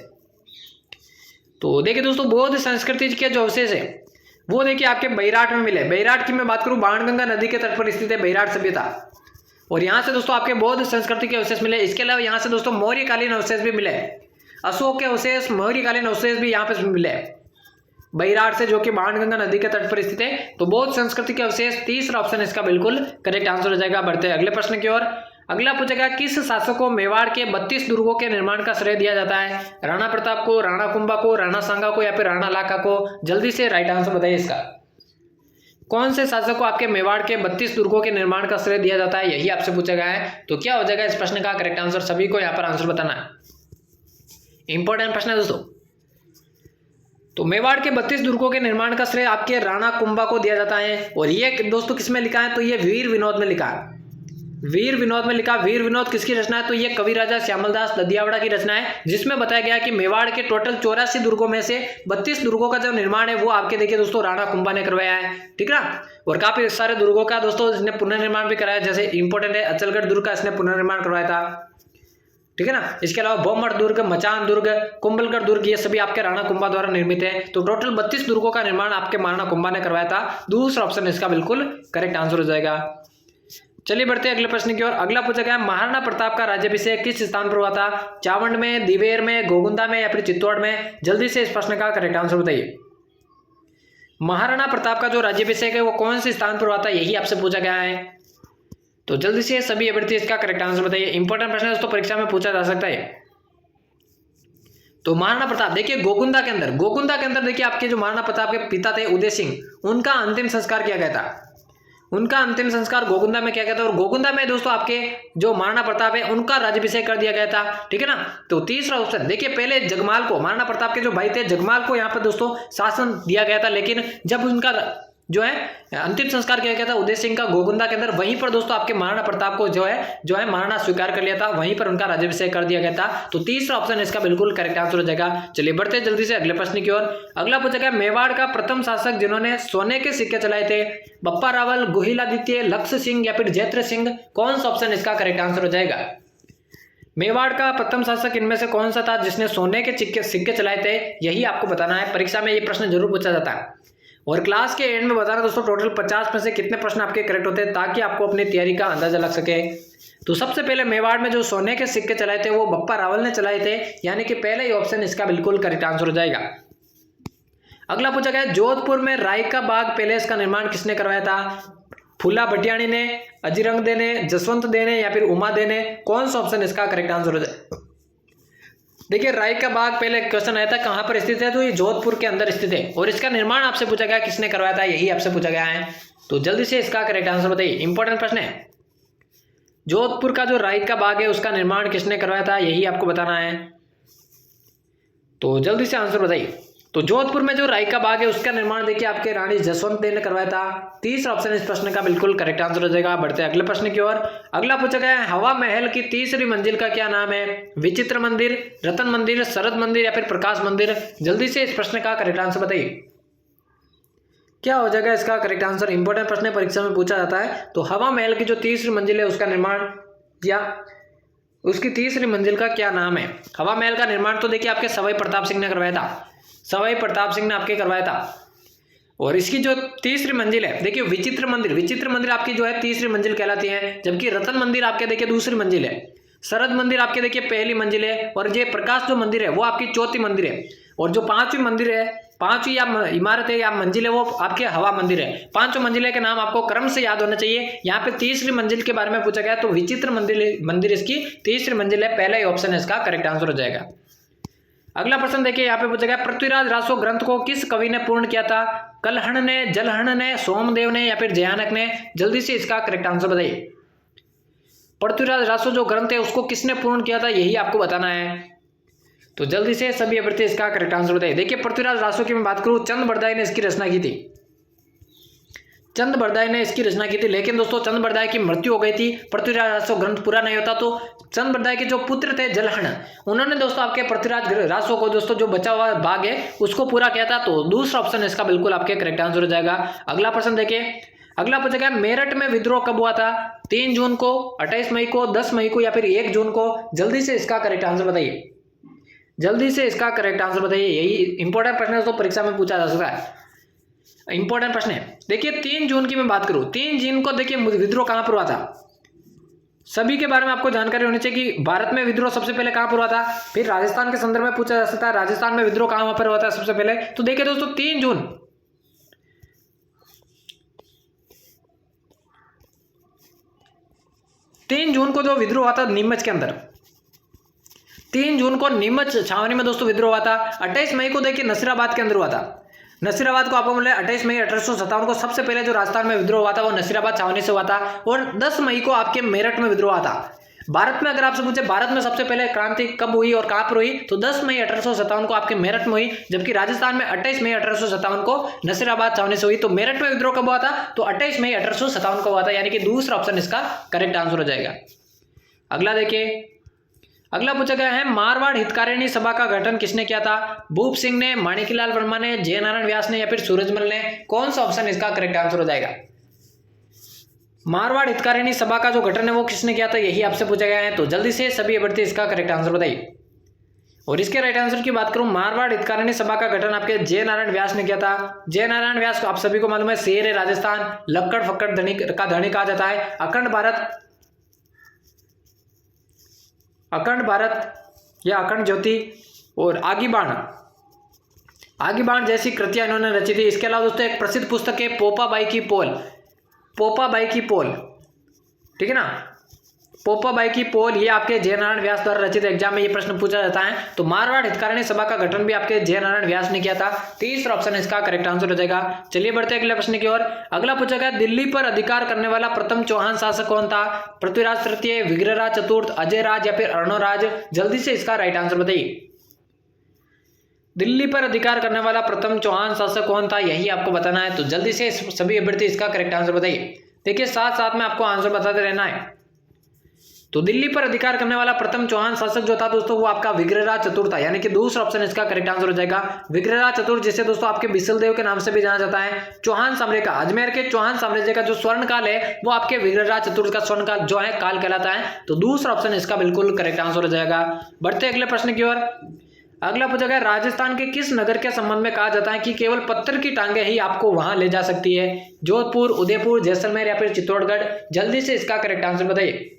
तो देखिए दोस्तों बौद्ध संस्कृति के जो अवशेष है वो देखिए आपके बैराट में मिले। बैराट की मैं बात करूं, बाणगंगा नदी के तट पर स्थित है बैराट सभ्यता, और यहां से दोस्तों आपके बौद्ध संस्कृति के अवशेष मिले। इसके अलावा यहां से दोस्तों मौर्यकालीन अवशेष भी मिले, अशोक के अवशेष, मौर्यकालीन अवशेष भी यहाँ पे मिले बैराट से, जो कि बाणगंगा नदी के तट पर स्थित है। तो बौद्ध संस्कृति के अवशेष, तीसरा ऑप्शन इसका बिल्कुल करेक्ट आंसर हो जाएगा। बढ़ते हैं अगले प्रश्न की ओर। अगला पूछेगा, किस शासक को मेवाड़ के 32 दुर्गों के निर्माण का श्रेय दिया जाता है? राणा प्रताप को, राणा कुंभा को, राणा सांगा को, या फिर राणा लाखा को? जल्दी से राइट आंसर बताइए इसका। कौन से शासक को आपके मेवाड़ के 32 दुर्गों के निर्माण का श्रेय दिया जाता है, यही आपसे पूछा गया है। तो क्या हो जाएगा इस प्रश्न का करेक्ट आंसर, सभी को यहाँ पर आंसर बताना है। इंपॉर्टेंट प्रश्न है दोस्तों। तो मेवाड़ के 32 दुर्गों के निर्माण का श्रेय आपके राणा कुंभा को दिया जाता है। और ये दोस्तों किसमें लिखा है? तो ये वीर विनोद में लिखा है, वीर विनोद में लिखा। वीर विनोद किसकी रचना है? तो ये कवि राजा श्यामलदास ददियावड़ा की रचना है, जिसमें बताया गया कि मेवाड़ के टोटल 84 दुर्गों में से 32 दुर्गों का जो निर्माण है वो आपके देखिए दोस्तों राणा कुंभा ने करवाया है, ठीक है ना। और काफी सारे दुर्गों का दोस्तों इसने पुनर्निर्माण भी कराया, जैसे इंपॉर्टेंट है अचलगढ़ दुर्ग का इसने पुनर्निर्माण करवाया था, ठीक है ना। इसके अलावा बोमड़ दुर्ग, मचान दुर्ग, कुंभलगढ़ दुर्ग, ये सभी आपके राणा कुंभा द्वारा निर्मित है। तो टोटल 32 दुर्गों का निर्माण आपके राणा कुंभा ने करवाया था। दूसरा ऑप्शन इसका बिल्कुल करेक्ट आंसर हो जाएगा। चलिए बढ़ते हैं अगले प्रश्न की ओर। अगला पूछा गया, महाराणा प्रताप का राज्याभिषेक किस स्थान पर हुआ था? चावंड में, दिवेर में, गोगुंदा में, या फिर चित्तौड़ में? जल्दी से इस प्रश्न का करेक्ट आंसर बताइए। महाराणा प्रताप का जो राज्याभिषेक है वो कौन से स्थान पर हुआ था, यही आपसे पूछा गया है। तो जल्दी से सभी अभ्यर्थी इसका करेक्ट आंसर बताइए। इंपॉर्टेंट प्रश्न है दोस्तों, परीक्षा में पूछा जा सकता है। तो महाराणा प्रताप देखिए गोगुंदा के अंदर, गोगुंदा के अंदर देखिए आपके जो महाराणा प्रताप के पिता थे उदय सिंह, उनका अंतिम संस्कार किया गया था। उनका अंतिम संस्कार गोगुंदा में किया गया था, और गोगुंदा में दोस्तों आपके जो महाराणा प्रताप है उनका राज्याभिषेक कर दिया गया था, ठीक है ना। तो तीसरा ऑप्शन देखिए, पहले जगमाल को, महाराणा प्रताप के जो भाई थे जगमाल को यहाँ पर दोस्तों शासन दिया गया था, लेकिन जब उनका जो है अंतिम संस्कार किया गया था उदय सिंह का गोगुंदा के अंदर, वहीं पर दोस्तों आपके महाराणा प्रताप को जो है महाराणा स्वीकार कर लिया था, वहीं पर उनका राज्याभिषेक कर दिया गया था। तो तीसरा ऑप्शन इसका बिल्कुल करेक्ट आंसर हो जाएगा। चलिए बढ़ते हैं जल्दी से अगले प्रश्न की ओर। अगला पूछा गया, मेवाड़ का प्रथम शासक जिन्होंने सोने के सिक्के चलाए थे, बप्पा रावल, गुहिलादित्य, लक्ष्य सिंह, या फिर जैत्र सिंह? कौन सा ऑप्शन इसका करेक्ट आंसर हो जाएगा। मेवाड़ का प्रथम शासक इनमें से कौन सा था जिसने सोने के सिक्के चलाए थे, यही आपको बताना है। परीक्षा में ये प्रश्न जरूर पूछा जाता है, और क्लास के एंड में बताना दोस्तों टोटल 50 में से कितने प्रश्न आपके करेक्ट होते हैं, ताकि आपको अपनी तैयारी का अंदाजा लग सके। तो सबसे पहले मेवाड़ में जो सोने के सिक्के चलाए थे वो बप्पा रावल ने चलाए थे, यानी कि पहला ही ऑप्शन इसका बिल्कुल करेक्ट आंसर हो जाएगा। अगला पूछा गया, जोधपुर में राय का बाग पैलेस का निर्माण किसने करवाया था? फूला भटियाणी ने, अजिरंग दे ने, जसवंत दे ने, या फिर उमा दे ने? कौन सा ऑप्शन इसका करेक्ट आंसर हो जाएगा। देखिए राय का बाग पहले क्वेश्चन आया था कहां पर स्थित है, तो ये जोधपुर के अंदर स्थित है, और इसका निर्माण आपसे पूछा गया किसने करवाया था, यही आपसे पूछा गया है। तो जल्दी से इसका करेक्ट आंसर बताइए। इंपॉर्टेंट प्रश्न है, जोधपुर का जो राय का बाग है उसका निर्माण किसने करवाया था, यही आपको बताना है। तो जल्दी से आंसर बताइए। तो जोधपुर में जो राय का बाग है उसका निर्माण देखिए आपके रानी जसवंत देव ने करवाया था। तीसरा ऑप्शन इस प्रश्न का बिल्कुल करेक्ट आंसर हो जाएगा। बढ़ते हैं अगले प्रश्न की ओर। अगला पूछा गया है, हवा महल की तीसरी मंजिल का क्या नाम है? विचित्र मंदिर, रतन मंदिर, शरद मंदिर, या फिर प्रकाश मंदिर? जल्दी से इस प्रश्न का करेक्ट आंसर बताइए। क्या हो जाएगा इसका करेक्ट आंसर। इंपॉर्टेंट प्रश्न परीक्षा में पूछा जाता है। तो हवा महल की जो तीसरी मंजिल है उसका निर्माण या उसकी तीसरी मंजिल का क्या नाम है? हवा महल का निर्माण तो देखिए आपके सवाई प्रताप सिंह ने करवाया था, सवाई प्रताप सिंह ने आपके करवाया था। और इसकी जो तीसरी मंजिल है देखिए विचित्र मंदिर, विचित्र मंदिर आपकी जो है तीसरी मंजिल कहलाती है, जबकि रतन मंदिर आपके देखिए दूसरी मंजिल है, शरद मंदिर आपके देखिए पहली मंजिल है, और ये प्रकाश जो मंदिर है वो आपकी चौथी मंदिर है, और जो पांचवी मंदिर है, पांचवी या इमारत है या मंजिल है वो आपके हवा मंदिर है। पांचों मंजिल के नाम आपको क्रम से याद होना चाहिए। यहाँ पे तीसरी मंजिल के बारे में पूछा गया तो विचित्र मंदिर इसकी तीसरी मंजिल है, पहला ही ऑप्शन है इसका करेक्ट आंसर हो जाएगा। अगला प्रश्न देखिए यहाँ पे पूछा गया, पृथ्वीराज रासो ग्रंथ को किस कवि ने पूर्ण किया था? कलहण ने, जलहण ने, सोमदेव ने, या फिर जयानक ने? जल्दी से इसका करेक्ट आंसर बताइए। पृथ्वीराज रासो जो ग्रंथ है उसको किसने पूर्ण किया था, यही आपको बताना है। तो जल्दी से सभी अभ्यर्थी इसका करेक्ट आंसर बताइए। देखिए पृथ्वीराज रासो की मैं बात करूं, चंद बरदाई ने इसकी रचना की थी। चंद बरदाई ने इसकी रचना की थी, लेकिन दोस्तों चंद बरदाई की मृत्यु हो गई थी, पृथ्वीराज रासो ग्रंथ पूरा नहीं होता। तो चंद बरदाई के जो पुत्र थे जलहण, उन्होंने दोस्तों आपके पृथ्वीराज रासो को दोस्तों जो बचा हुआ भाग है उसको पूरा किया था। तो दूसरा ऑप्शन इसका बिल्कुल आपके करेक्ट आंसर हो जाएगा। अगला प्रश्न देखिए, अगला पूछा गया मेरठ में विद्रोह कब हुआ था? 3 जून को, 28 मई को, 10 मई को या फिर 1 जून को? जल्दी से इसका करेक्ट आंसर बताइए, जल्दी से इसका करेक्ट आंसर बताइए। यही इंपॉर्टेंट प्रश्न है, तो परीक्षा में पूछा जा सकता है, इंपॉर्टेंट प्रश्न है। देखिए 3 जून की मैं बात करूं, 3 जून को देखिए विद्रोह कहां पर हुआ था? सभी के बारे में आपको जानकारी होनी चाहिए कि भारत में विद्रोह सबसे पहले कहां पर हुआ था। फिर राजस्थान के संदर्भ में पूछा जा सकता है, राजस्थान में विद्रोह कहां पर हुआ था सबसे पहले। तो देखिए दोस्तों 3 जून को जो विद्रोह हुआ था नीमच के अंदर, 3 जून को नीमच छावनी में दोस्तों विद्रोह हुआ था। 28 मई को देखिए नसीराबाद के अंदर हुआ था। नसीराबाद को आपको मिला 28 मई 1857 को सबसे पहले जो राजस्थान में विद्रोह हुआ था वो नसीराबाद छावनी से हुआ था। और 10 मई को आपके मेरठ में विद्रोह हुआ था। भारत में अगर आपसे पूछे भारत में सबसे पहले क्रांति कब हुई और कहां पर हुई, तो 10 मई 1857 को आपके मेरठ में हुई, जबकि राजस्थान में 28 मई 1857 को नसीराबाद छावनी से हुई। तो मेरठ में विद्रोह कब हुआ था? तो 28 मई 1857 को हुआ था, यानी कि दूसरा ऑप्शन इसका करेक्ट आंसर हो जाएगा। अगला देखिए, अगला पूछा गया है मारवाड़ हितकारिणी सभा का गठन किसने किया था? भूप सिंह ने, माणिकलाल वर्मा ने, जयनारायण व्यास ने या फिर सूरजमल ने? कौन सा ऑप्शन इसका करेक्ट आंसर हो जाएगा? मारवाड़ हितकारिणी सभा का जो गठन है वो किसने किया था, यही आपसे पूछा गया है। तो जल्दी से सभी अभ्यर्थी इसका करेक्ट आंसर बताइए। और इसके राइट आंसर की बात करूं, मारवाड़ हितकारिणी सभा का गठन आपके जयनारायण व्यास ने किया था। जयनारायण व्यास को आप सभी को मालूम है शेर है राजस्थान, लक्कड़ फक्कड़ धनी का धनी कहा जाता है, अखंड भारत या अखंड ज्योति और आगी बाण जैसी कृतियां इन्होंने रची थी। इसके अलावा दोस्तों एक प्रसिद्ध पुस्तक है पोपाबाई की पोल, ठीक है ना, पोपाबाई की पोल, ये आपके जयनारायण व्यास द्वारा रचित। एग्जाम में ये प्रश्न पूछा जाता है। तो मारवाड़ हितकारिणी सभा का गठन भी आपके जयनारायण व्यास ने किया था। तीसरा ऑप्शन इसका करेक्ट आंसर हो जाएगा। चलिए बढ़ते अगले प्रश्न की ओर। अगला पूछा गया दिल्ली पर अधिकार करने वाला प्रथम चौहान शासक कौन था? पृथ्वीराज तृतीय, विग्रहराज चतुर्थ, अजयराज या फिर अर्णोराज? जल्दी से इसका राइट आंसर बताइए। दिल्ली पर अधिकार करने वाला प्रथम चौहान शासक कौन था, यही आपको बताना है। तो जल्दी से सभी अभ्यर्थी इसका करेक्ट आंसर बताइए। देखिए साथ साथ में आपको आंसर बताते रहना है। तो दिल्ली पर अधिकार करने वाला प्रथम चौहान शासक जो था दोस्तों वो आपका विग्रहराज चतुर्थ था, यानी कि दूसरा ऑप्शन इसका करेक्ट आंसर हो जाएगा। विग्रहराज चतुर्थ जिसे दोस्तों आपके बिसलदेव के नाम से भी जाना जाता है। चौहान साम्राज्य का, अजमेर के चौहान साम्राज्य का जो स्वर्ण काल है वो आपके विग्रहराज चतुर्थ का स्वर्ण काल जो है काल कहलाता है। तो दूसरा ऑप्शन इसका बिल्कुल करेक्ट आंसर हो जाएगा। बढ़ते अगले प्रश्न की ओर। अगला पूछा गया राजस्थान के किस नगर के संबंध में कहा जाता है कि केवल पत्थर की टांगे ही आपको वहां ले जा सकती है? जोधपुर, उदयपुर, जैसलमेर या फिर चित्तौड़गढ़? जल्दी से इसका करेक्ट आंसर बताइए।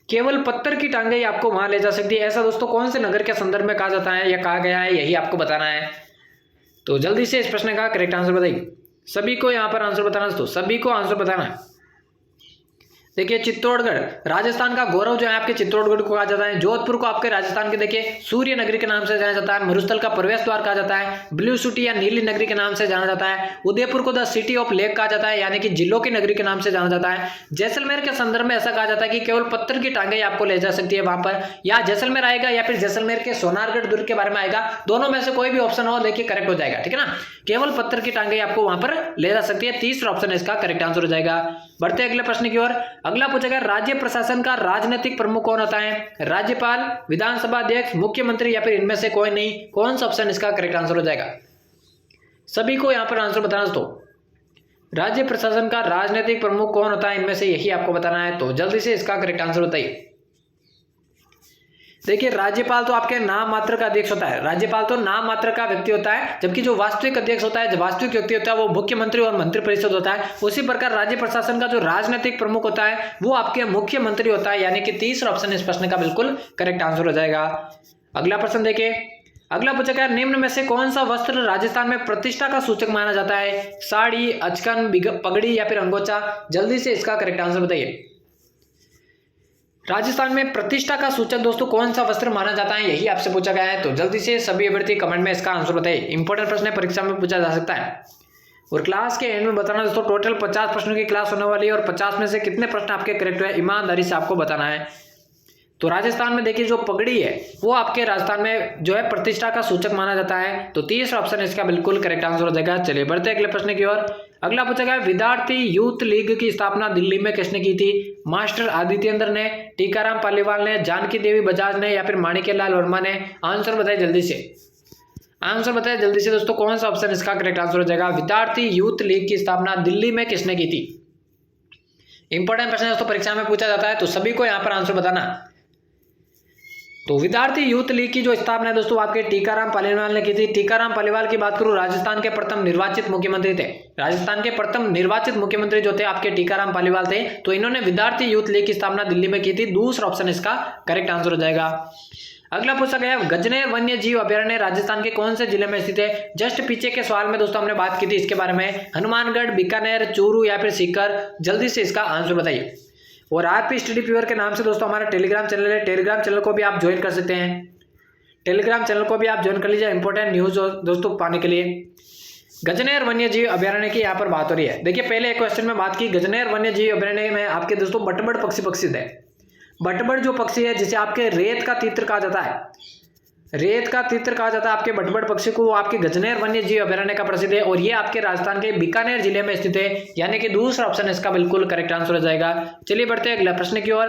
केवल पत्थर की टांगे ही आपको वहां ले जा सकती है, ऐसा दोस्तों कौन से नगर के संदर्भ में कहा जाता है या कहा गया है, यही आपको बताना है। तो जल्दी से इस प्रश्न का करेक्ट आंसर बताइए। सभी को यहां पर आंसर बताना है दोस्तों, सभी को आंसर बताना है। देखिए चित्तौड़गढ़, राजस्थान का गौरव जो है आपके चित्तौड़गढ़ को कहा जाता है। जोधपुर को आपके राजस्थान के देखिए सूर्य नगरी के नाम से जाना जाता है। मरुस्थल का प्रवेश द्वार कहा जाता है। ब्लू सिटी या नीली नगरी के नाम से जाना जाता है। उदयपुर को द सिटी ऑफ लेक कहा जाता है, यानी कि जिलों की नगरी के नाम से जाना जाता है। जैसलमेर के संदर्भ में ऐसा कहा जाता है कि केवल पत्थर की टांगे आपको ले जा सकती है वहां पर, या जैसलमेर आएगा या फिर जैसलमेर के सोनारगढ़ दुर्ग के बारे में आएगा, दोनों में से कोई भी ऑप्शन हो देखिए करेक्ट हो जाएगा, ठीक है ना। केवल पत्थर की टांगे आपको वहां पर ले जा सकती है, तीसरा ऑप्शन इसका करेक्ट आंसर हो जाएगा। बढ़ते अगले प्रश्न की ओर। अगला पूछा गया राज्य प्रशासन का राजनीतिक प्रमुख कौन होता है? राज्यपाल, विधानसभा अध्यक्ष, मुख्यमंत्री या फिर इनमें से कोई नहीं? कौन सा ऑप्शन इसका करेक्ट आंसर हो जाएगा? सभी को यहां पर आंसर बताना दोस्तों। राज्य प्रशासन का राजनीतिक प्रमुख कौन होता है, इनमें से यही आपको बताना है। तो जल्दी से इसका करेक्ट आंसर बताइए। देखिए राज्यपाल तो आपके नाम मात्र का अध्यक्ष होता है, राज्यपाल तो नाम मात्र का व्यक्ति होता है, जबकि जो वास्तविक अध्यक्ष होता है, जो वास्तविक व्यक्ति होता है वो मुख्यमंत्री और मंत्रिपरिषद होता है। उसी प्रकार राज्य प्रशासन का जो राजनीतिक प्रमुख होता है वो आपके मुख्यमंत्री होता है, यानी कि तीसरा ऑप्शन इस प्रश्न का बिल्कुल करेक्ट आंसर हो जाएगा। अगला प्रश्न देखिए। अगला पूछा गया निम्न में से कौन सा वस्त्र राजस्थान में प्रतिष्ठा का सूचक माना जाता है? साड़ी, अचकन, पगड़ी या फिर अंगोछा? जल्दी से इसका करेक्ट आंसर बताइए। राजस्थान में प्रतिष्ठा का सूचक दोस्तों कौन सा वस्त्र माना जाता है, यही आपसे पूछा गया है। तो जल्दी से सभी अभ्यर्थी कमेंट में इसका आंसर बताइए। इंपॉर्टेंट प्रश्न है, परीक्षा में पूछा जा सकता है। और क्लास के एंड में बताना दोस्तों टोटल 50 प्रश्नों की क्लास होने वाली है और 50 में से कितने प्रश्न आपके करेक्ट हुए ईमानदारी से आपको बताना है। तो राजस्थान में देखिए जो पगड़ी है वो आपके राजस्थान में जो है प्रतिष्ठा का सूचक माना जाता है। तो तीसरा ऑप्शन इसका बिल्कुल करेक्ट आंसर हो जाएगा। चलिए बढ़ते अगले प्रश्न की ओर। अगला पूछा गया विद्यार्थी यूथ लीग की स्थापना दिल्ली में किसने की थी? मास्टर आदित्येंद्र ने, टीकाराम पालीवाल ने, जानकी देवी बजाज ने या फिर माणिक्यलाल वर्मा ने? आंसर बताइए जल्दी से, आंसर बताइए जल्दी से दोस्तों, कौन सा ऑप्शन इसका करेक्ट आंसर हो जाएगा? विद्यार्थी यूथ लीग की स्थापना दिल्ली में किसने की थी? इंपॉर्टेंट प्रश्न दोस्तों परीक्षा में पूछा जाता है, तो सभी को यहाँ पर आंसर बताना। तो विद्यार्थी यूथ लीग की जो स्थापना है दोस्तों आपके टीकाराम पालीवाल ने की थी। टीकाराम पालीवाल की बात करूं, राजस्थान के प्रथम निर्वाचित मुख्यमंत्री थे। राजस्थान के प्रथम निर्वाचित मुख्यमंत्री जो थे आपके टीकाराम पालीवाल थे। तो इन्होंने विद्यार्थी यूथ लीग की स्थापना दिल्ली में की थी। दूसरा ऑप्शन इसका करेक्ट आंसर हो जाएगा। अगला पूछा गया गजनेर वन्य जीव अभयारण्य राजस्थान के कौन से जिले में स्थित है? जस्ट पीछे के सवाल में दोस्तों हमने बात की थी इसके बारे में। हनुमानगढ़, बीकानेर, चूरू या फिर सीकर? जल्दी से इसका आंसर बताइए। और आरपी स्टडी फीवर के नाम से दोस्तों हमारा टेलीग्राम चैनल है, टेलीग्राम चैनल को भी आप ज्वाइन कर सकते हैं। टेलीग्राम चैनल को भी आप ज्वाइन कर लीजिए इंपॉर्टेंट न्यूज दोस्तों पाने के लिए। गजनेर वन्य जीव अभयारण्य की यहाँ पर बात हो रही है। देखिए पहले एक क्वेश्चन में बात की, गजनेर वन्य जीव अभयारण्य में आपके दोस्तों बटबड़ पक्षी प्रसिद्ध है। बटबड़ जो पक्षी है जिसे आपके रेत का तीतर कहा जाता है, रेत का तीतर कहा जाता है आपके बटबड़ पक्षी को, वो आपके गजनेर वन्य जीव अभयारण्य का प्रसिद्ध है। और ये आपके राजस्थान के बीकानेर जिले में स्थित है, यानी कि दूसरा ऑप्शन इसका बिल्कुल करेक्ट आंसर हो जाएगा। चलिए बढ़ते हैं अगला प्रश्न की ओर।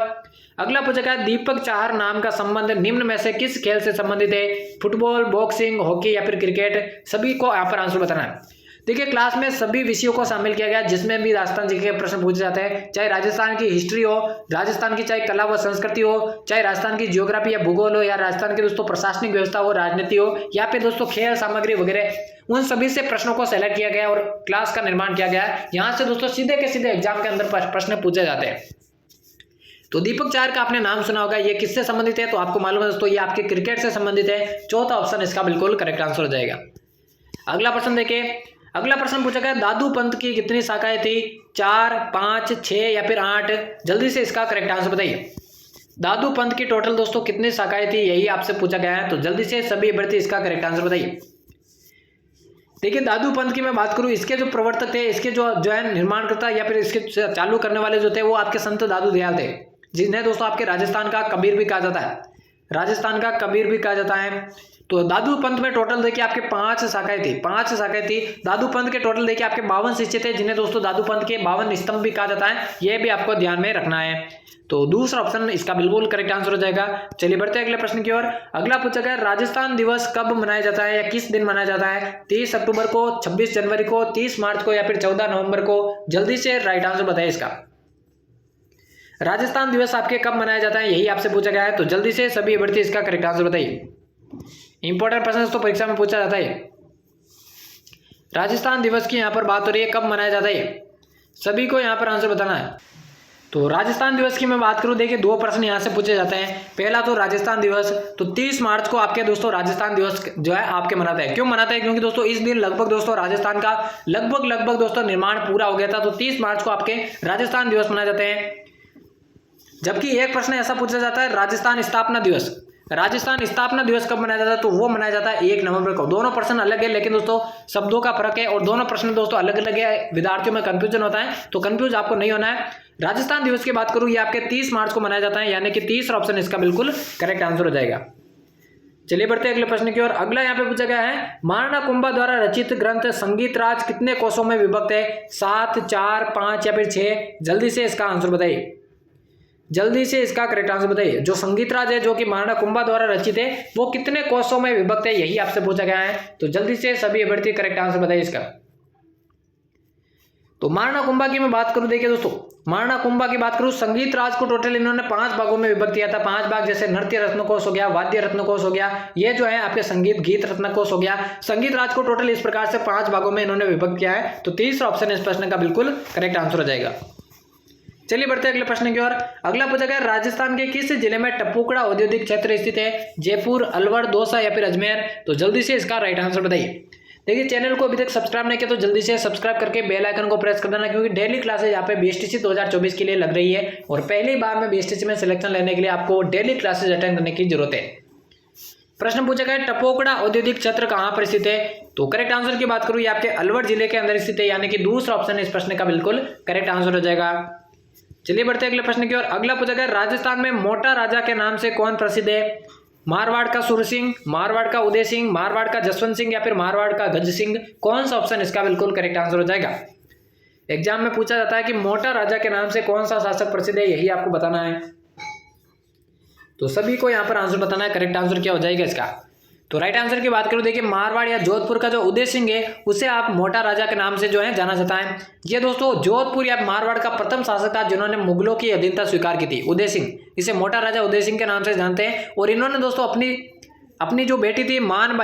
अगला पूछा गया दीपक चाहर नाम का संबंध निम्न में से किस खेल से संबंधित है? फुटबॉल, बॉक्सिंग, हॉकी या फिर क्रिकेट? सभी को यहाँ पर आंसर बताना है। देखिए क्लास में सभी विषयों को शामिल किया गया जिसमें भी राजस्थान जी के प्रश्न पूछे जाते हैं, चाहे राजस्थान की हिस्ट्री हो, राजस्थान की चाहे कला व संस्कृति हो, चाहे राजस्थान की जियोग्राफी या भूगोल हो, या राजस्थान की दोस्तों प्रशासनिक व्यवस्था हो, राजनीति हो, या फिर दोस्तों खेल सामग्री वगैरह, उन सभी से प्रश्नों को सेलेक्ट किया गया और क्लास का निर्माण किया गया है। यहाँ से दोस्तों सीधे के सीधे एग्जाम के अंदर प्रश्न पूछे जाते हैं। तो दीपक चाहर का आपने नाम सुना होगा, ये किससे संबंधित है? तो आपको मालूम है दोस्तों ये आपके क्रिकेट से संबंधित है। चौथा ऑप्शन इसका बिल्कुल करेक्ट आंसर हो जाएगा। अगला प्रश्न देखिए, अगला प्रश्न पूछा गया दादू पंथ की कितनी शाखाएं थी? 4, 5, 6 या फिर 8? जल्दी से इसका करेक्ट आंसर बताइए। दादू पंथ की टोटल दोस्तों कितनी शाखाएं थी, यही आपसे पूछा गया है। तो जल्दी से सभी अभ्यर्थी इसका करेक्ट आंसर बताइए। देखिए दादू पंथ की मैं बात करूं, इसके जो प्रवर्तक थे, इसके जो है निर्माणकर्ता या फिर इसके चालू करने वाले जो थे वो आपके संत दादू दयाल थे, जिन्हें दोस्तों आपके राजस्थान का कबीर भी कहा जाता है, राजस्थान का कबीर भी कहा जाता है। तो दादू पंथ में टोटल देखिए आपके 5 शाखाएं थी, 5 शाखाएं थी। दादू पंथ के टोटल देखिए आपके 52 शिष्य थे, जिन्हें दोस्तों दादू पंथ के 52 स्तंभ भी कहा जाता है। यह भी आपको ध्यान में रखना है। तो दूसरा ऑप्शन इसका बिल्कुल करेक्ट आंसर हो जाएगा। चलिए बढ़ते हैं अगले प्रश्न की ओर। अगला पूछा गया राजस्थान दिवस कब मनाया जाता है या किस दिन मनाया जाता है? 30 अक्टूबर को, 26 जनवरी को, 30 मार्च को या फिर 14 नवंबर को? जल्दी से राइट आंसर बताइए इसका। राजस्थान दिवस आपके कब मनाया जाता है, यही आपसे पूछा गया है। तो जल्दी से सभी अभ्यर्थी इसका करेक्ट आंसर बताइए। इंपॉर्टेंट प्रश्न तो परीक्षा में पूछा जाता है। राजस्थान दिवस की यहाँ पर बात हो रही है, कब मनाया जाता है, सभी को यहाँ पर आंसर बताना है। तो राजस्थान दिवस की मैं बात करूं, देखिए 2 प्रश्न यहाँ से पूछे जाते हैं। पहला तो राजस्थान दिवस, तो 30 मार्च को आपके दोस्तों राजस्थान दिवस जो है आपके मनाते हैं। क्यों मनाते हैं? क्योंकि दोस्तों इस दिन लगभग दोस्तों राजस्थान का लगभग दोस्तों निर्माण पूरा हो गया था। तो 30 मार्च को आपके राजस्थान दिवस मनाए जाते हैं। जबकि एक प्रश्न ऐसा पूछा जाता है राजस्थान स्थापना दिवस, राजस्थान स्थापना दिवस कब मनाया जाता है? तो वो मनाया जाता है 1 नवंबर को। दोनों प्रश्न अलग है, लेकिन दोस्तों शब्दों का फर्क है और दोनों प्रश्न दोस्तों अलग अलग है, विद्यार्थियों में कंफ्यूजन होता है, तो कंफ्यूज आपको नहीं होना है। राजस्थान दिवस की बात करूं, ये आपके 30 मार्च को मनाया जाता है, यानी कि तीसरा ऑप्शन इसका बिल्कुल करेक्ट आंसर हो जाएगा। चलिए बढ़ते हैं अगले प्रश्न की ओर। अगला यहाँ पे पूछा गया है महाराणा कुंभा द्वारा रचित ग्रंथ संगीत राज कितने कोशों में विभक्त है? 7, 4, 5 या फिर 6? जल्दी से इसका आंसर बताइए, जल्दी से इसका करेक्ट आंसर बताइए। जो संगीत राज है जो कि महाराणा कुंभा द्वारा रचित है, वो कितने कोशों में विभक्त है, यही आपसे पूछा गया है। तो जल्दी से सभी अभ्यर्थी करेक्ट आंसर बताइए इसका। तो महाराणा कुंभा की मैं बात करूं, देखिए दोस्तों महाराणा कुंभा की बात करूं, संगीत राज को टोटल इन्होंने 5 भागों में विभक्त किया था। 5 भाग, जैसे नृत्य रत्न कोश हो गया, वाद्य रत्न कोश हो गया, ये जो है आपके संगीत गीत रत्न कोश हो गया। संगीत राज को टोटल इस प्रकार से 5 भागों में इन्होंने विभक्त किया है। तो तीसरा ऑप्शन इस प्रश्न का बिल्कुल करेक्ट आंसर हो जाएगा। चलिए बढ़ते हैं अगले प्रश्न की ओर। अगला पूछा गया राजस्थान के किस जिले में टप्पूकड़ा औद्योगिक क्षेत्र स्थित है? जयपुर, अलवर, दौसा या फिर अजमेर? तो जल्दी से इसका राइट आंसर बताइए। देखिए चैनल को अभी तक सब्सक्राइब नहीं किया तो जल्दी से सब्सक्राइब करके बेल आइकन को प्रेस कर देना, क्योंकि डेली क्लासेज यहाँ पे बीएसटीसी 2024 के लिए लग रही है और पहली बार में बीएसटीसी में सिलेक्शन लेने के लिए आपको डेली क्लासेज अटेंड करने की जरूरत है। प्रश्न पूछा गया टप्पूकड़ा औद्योगिक क्षेत्र कहाँ पर स्थित है? तो करेक्ट आंसर की बात करूँ, ये आपके अलवर जिले के अंदर स्थित है, यानी कि दूसरा ऑप्शन इस प्रश्न का बिल्कुल करेक्ट आंसर हो जाएगा। चलिए बढ़ते हैं अगले प्रश्न की ओर। अगला पूछा गया राजस्थान में मोटा राजा के नाम से कौन प्रसिद्ध है? मारवाड़ का सुर सिंह, मारवाड़ का उदय सिंह, मारवाड़ का जसवंत सिंह या फिर मारवाड़ का गज सिंह? कौन सा ऑप्शन इसका बिल्कुल करेक्ट आंसर हो जाएगा? एग्जाम में पूछा जाता है कि मोटा राजा के नाम से कौन सा शासक प्रसिद्ध है, यही आपको बताना है। तो सभी को यहाँ पर आंसर बताना है, करेक्ट आंसर क्या हो जाएगा इसका। तो राइट आंसर की बात करूं, देखिए मारवाड़ या जोधपुर का जो उदय सिंह है उसे आप मोटा राजा के नाम से जो है जाना जाता है। ये दोस्तों जोधपुर या मारवाड़ का प्रथम शासक था जिन्होंने मुगलों की अधीनता स्वीकार की थी, उदय सिंह। इसे मोटा राजा उदय सिंह के नाम से जानते हैं। और इन्होंने दोस्तों अपनी जो बेटी थी मान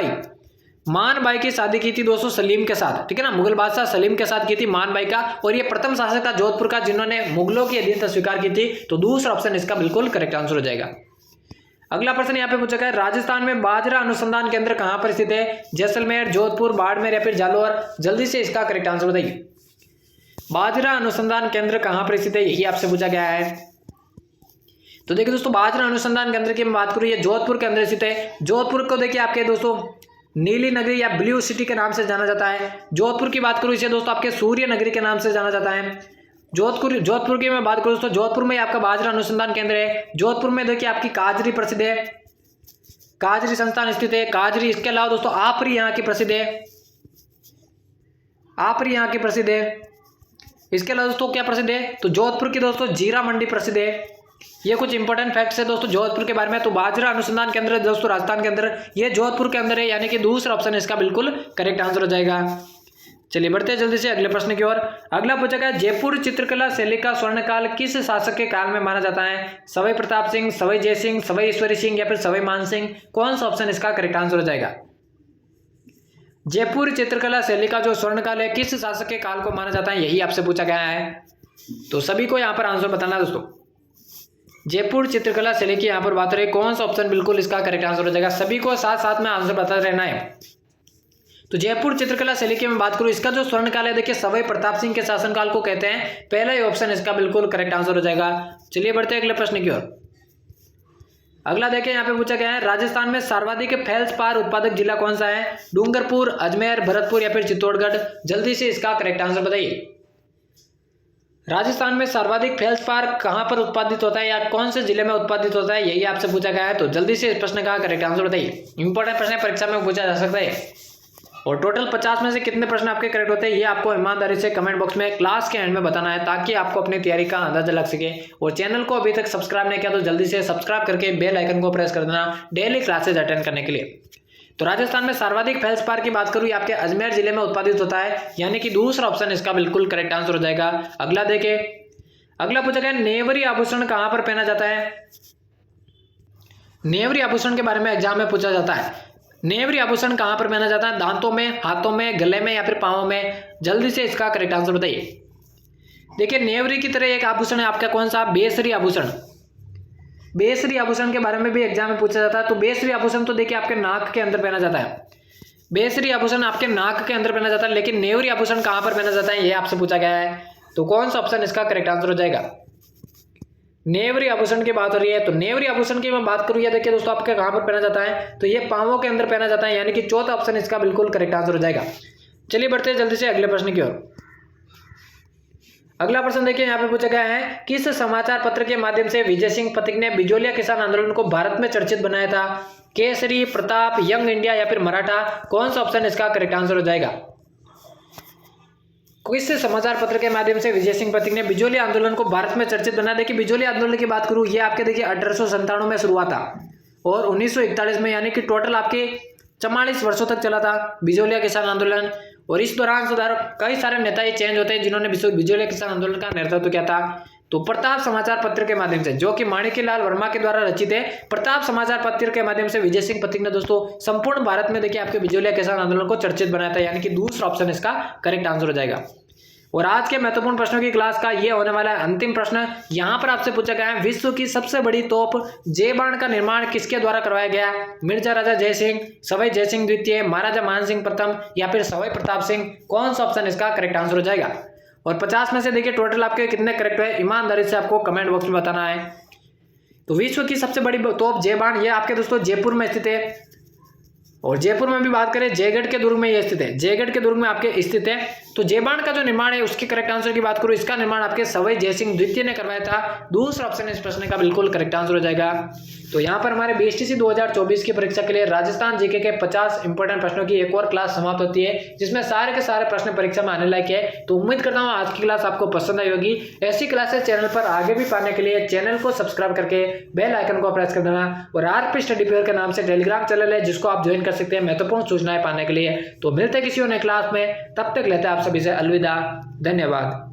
बाई की शादी की थी दोस्तों सलीम के साथ, ठीक है ना, मुगल बादशाह सलीम के साथ की थी मान बाई का। और ये प्रथम शासक था जोधपुर का जिन्होंने मुगलों की अधीनता स्वीकार की थी। तो दूसरा ऑप्शन इसका बिल्कुल करेक्ट आंसर हो जाएगा। अगला प्रश्न यहाँ पे पूछा गया, राजस्थान में बाजरा अनुसंधान केंद्र कहां पर स्थित है? जैसलमेर, जोधपुर, बाड़मेर या फिर जालोर? जल्दी से इसका करेक्ट आंसर बताइए। बाजरा अनुसंधान केंद्र कहां पर स्थित है, यही आपसे पूछा गया है। तो देखिए दोस्तों बाजरा अनुसंधान केंद्र की मैं बात करूं, ये जोधपुर के अंदर स्थित है। जोधपुर को देखिए आपके दोस्तों नीली नगरी या ब्लू सिटी के नाम से जाना जाता है। जोधपुर की बात करूं, इसे दोस्तों आपके सूर्य नगरी के नाम से जाना जाता है। जोधपुर की मैं बात करूं दोस्तों, जोधपुर में आपका बाजरा अनुसंधान केंद्र है। जोधपुर में देखिए आपकी काजरी प्रसिद्ध है, काजरी संस्थान स्थित है, काजरी। इसके अलावा दोस्तों आपरी यहाँ की प्रसिद्ध है, आपरी यहाँ की प्रसिद्ध है। इसके अलावा दोस्तों क्या प्रसिद्ध है, तो जोधपुर की दोस्तों जीरा मंडी प्रसिद्ध है। ये कुछ इंपॉर्टेंट फैक्ट्स है दोस्तों जोधपुर के बारे में। तो बाजरा अनुसंधान केंद्र दोस्तों राजस्थान के अंदर, ये जोधपुर के अंदर है, यानी कि दूसरा ऑप्शन इसका बिल्कुल करेक्ट आंसर हो जाएगा। चलिए बढ़ते हैं जल्दी से अगले प्रश्न की ओर। अगला पूछा गया, जयपुर चित्रकला शैली का स्वर्णकाल किस शासक के काल में माना जाता है? सवाई प्रताप सिंह, सवाई जय सिंह, सवाई ईश्वरी सिंह या फिर सवाई मान सिंह? कौन सा ऑप्शन इसका करेक्ट आंसर हो जाएगा? जयपुर चित्रकला शैली का जो स्वर्णकाल है किस शासक के काल को माना जाता है, यही आपसे पूछा गया है। तो सभी को यहाँ पर आंसर बताना है दोस्तों। जयपुर चित्रकला शैली की यहाँ पर बात रही, कौन सा ऑप्शन बिल्कुल इसका करेक्ट आंसर हो जाएगा? सभी को साथ साथ में आंसर बताते रहना है। तो जयपुर चित्रकला शैली की मैं बात करूं, इसका जो स्वर्णकाल है देखिए सवाई प्रताप सिंह के शासनकाल को कहते हैं। पहला ही ऑप्शन इसका बिल्कुल करेक्ट आंसर हो जाएगा। चलिए बढ़ते हैं अगले प्रश्न की ओर। अगला देखिए यहाँ पे पूछा गया है, राजस्थान में सर्वाधिक फेल्सपार उत्पादक जिला कौन सा है? डूंगरपुर, अजमेर, भरतपुर या फिर चित्तौड़गढ़? जल्दी से इसका करेक्ट आंसर बताइए। राजस्थान में सर्वाधिक फेल्सपार कहां पर उत्पादित होता है या कौन से जिले में उत्पादित होता है, यही आपसे पूछा गया है। तो जल्दी से इस प्रश्न का करेक्ट आंसर बताइए। इंपॉर्टेंट प्रश्न परीक्षा में पूछा जा सकता है। और टोटल 50 में से कितने प्रश्न आपके करेक्ट होते हैं, ये आपको ईमानदारी से कमेंट बॉक्स में क्लास के एंड में बताना है, ताकि आपको अपनी तैयारी का अंदाजा लग सके। और चैनल को अभी तक सब्सक्राइब नहीं किया तो जल्दी से सब्सक्राइब करके बेल आइकन को प्रेस कर देना डेली क्लासेज अटेंड करने के लिए। तो राजस्थान में सर्वाधिक फेल्सपार की बात करूँ, आपके अजमेर जिले में उत्पादित होता है, यानी कि दूसरा ऑप्शन इसका बिल्कुल करेक्ट आंसर हो जाएगा। अगला देखे, अगला पूछा गया, नेवरी आभूषण कहां पर पहना जाता है? नेवरी आभूषण के बारे में एग्जाम में पूछा जाता है। नेवरी आभूषण कहां पर पहना जाता है? दांतों में, हाथों में, गले में या फिर पांवों में? जल्दी से इसका करेक्ट आंसर बताइए। देखिए नेवरी की तरह एक आभूषण है आपका, कौन सा? बेसरी आभूषण। बेसरी आभूषण के बारे में भी एग्जाम में पूछा जाता है। तो बेसरी आभूषण तो देखिए आपके नाक के अंदर पहना जाता है, बेसरी आभूषण आपके नाक के अंदर पहना जाता है, लेकिन नेवरी आभूषण कहां पर पहना जाता है, यह आपसे पूछा गया है। तो कौन सा ऑप्शन इसका करेक्ट आंसर हो जाएगा? नेवरी आभूषण की बात हो रही है। तो नेवरी आभूषण की मैं बात करूँ, या देखिए दोस्तों आपके कहां पर पहना जाता है, तो ये पांवों के अंदर पहना जाता है, यानी कि चौथा ऑप्शन इसका बिल्कुल करेक्ट आंसर हो जाएगा। चलिए बढ़ते हैं जल्दी से अगले प्रश्न की ओर। अगला प्रश्न देखिए यहाँ पे पूछा गया है, किस समाचार पत्र के माध्यम से विजय सिंह पथिक ने बिजोलिया किसान आंदोलन को भारत में चर्चित बनाया था? केसरी, प्रताप, यंग इंडिया या फिर मराठा? कौन सा ऑप्शन इसका करेक्ट आंसर हो जाएगा? किस समाचार पत्र के माध्यम से विजय सिंह पथिक ने बिजोलिया आंदोलन को भारत में चर्चित बनाया? देखिए बिजोलिया आंदोलन की बात करूं, ये आपके देखिए 1897 में शुरू हुआ था और 1941 में, यानी कि टोटल आपके 44 वर्षों तक चला था बिजोलिया किसान आंदोलन। और इस दौरान कई सारे नेता ही चेंज होते हैं जिन्होंने बिजोलिया किसान आंदोलन का नेतृत्व किया था। तो प्रताप समाचार पत्र के माध्यम से, जो कि माणिक्यलाल वर्मा के द्वारा रचित है, प्रताप समाचार पत्र के माध्यम से विजय सिंह पथिक ने दोस्तों संपूर्ण भारत में देखिए आपके बिजोलिया किसान आंदोलन को चर्चित बनाया था, यानी कि दूसरा ऑप्शन इसका करेक्ट आंसर हो जाएगा। और आज के महत्वपूर्ण प्रश्नों की क्लास का ये होने वाला है अंतिम प्रश्न। यहाँ पर आपसे पूछा गया है, विश्व की सबसे बड़ी तोप जय बाण का निर्माण किसके द्वारा करवाया गया? मिर्जा राजा जय सिंह, सवाई जय सिंह द्वितीय, महाराजा मान सिंह प्रथम या फिर सवाई प्रताप सिंह? कौन सा ऑप्शन इसका करेक्ट आंसर हो जाएगा? और 50 में से देखिए टोटल आपके कितने करेक्ट है, ईमानदारी से आपको कमेंट बॉक्स में बताना है। तो विश्व की सबसे बड़ी तोप जय बाण ये आपके दोस्तों जयपुर में स्थित है। और जयपुर में भी बात करें, जयगढ़ के दुर्ग में ये स्थित है, जयगढ़ के दुर्ग में आपके स्थित है। तो जय बाण का जो निर्माण है उसके करेक्ट आंसर की बात करूं, इसका निर्माण आपके सवाई जय सिंह द्वितीय ने करवाया था। दूसरा ऑप्शन इस प्रश्न का बिल्कुल करेक्ट आंसर हो जाएगा। तो यहाँ पर हमारे बीएसटीसी 2024 की परीक्षा के लिए राजस्थान जीके के 50 इंपॉर्टेंट प्रश्नों की एक और क्लास समाप्त होती है, जिसमें सारे के सारे प्रश्न परीक्षा में आने लायक है। तो उम्मीद करता हूँ आज की क्लास आपको पसंद आई होगी। ऐसी क्लासेस चैनल पर आगे भी पाने के लिए चैनल को सब्सक्राइब करके बेल आइकन को प्रेस कर देना। और आरपी स्टडी प्योर के नाम से टेलीग्राम चैनल है, जिसको आप ज्वाइन कर सकते हैं महत्वपूर्ण सूचनाएं पाने के लिए। तो मिलते हैं किसी और नई क्लास में, तब तक लेते हैं आप सभी से अलविदा। धन्यवाद।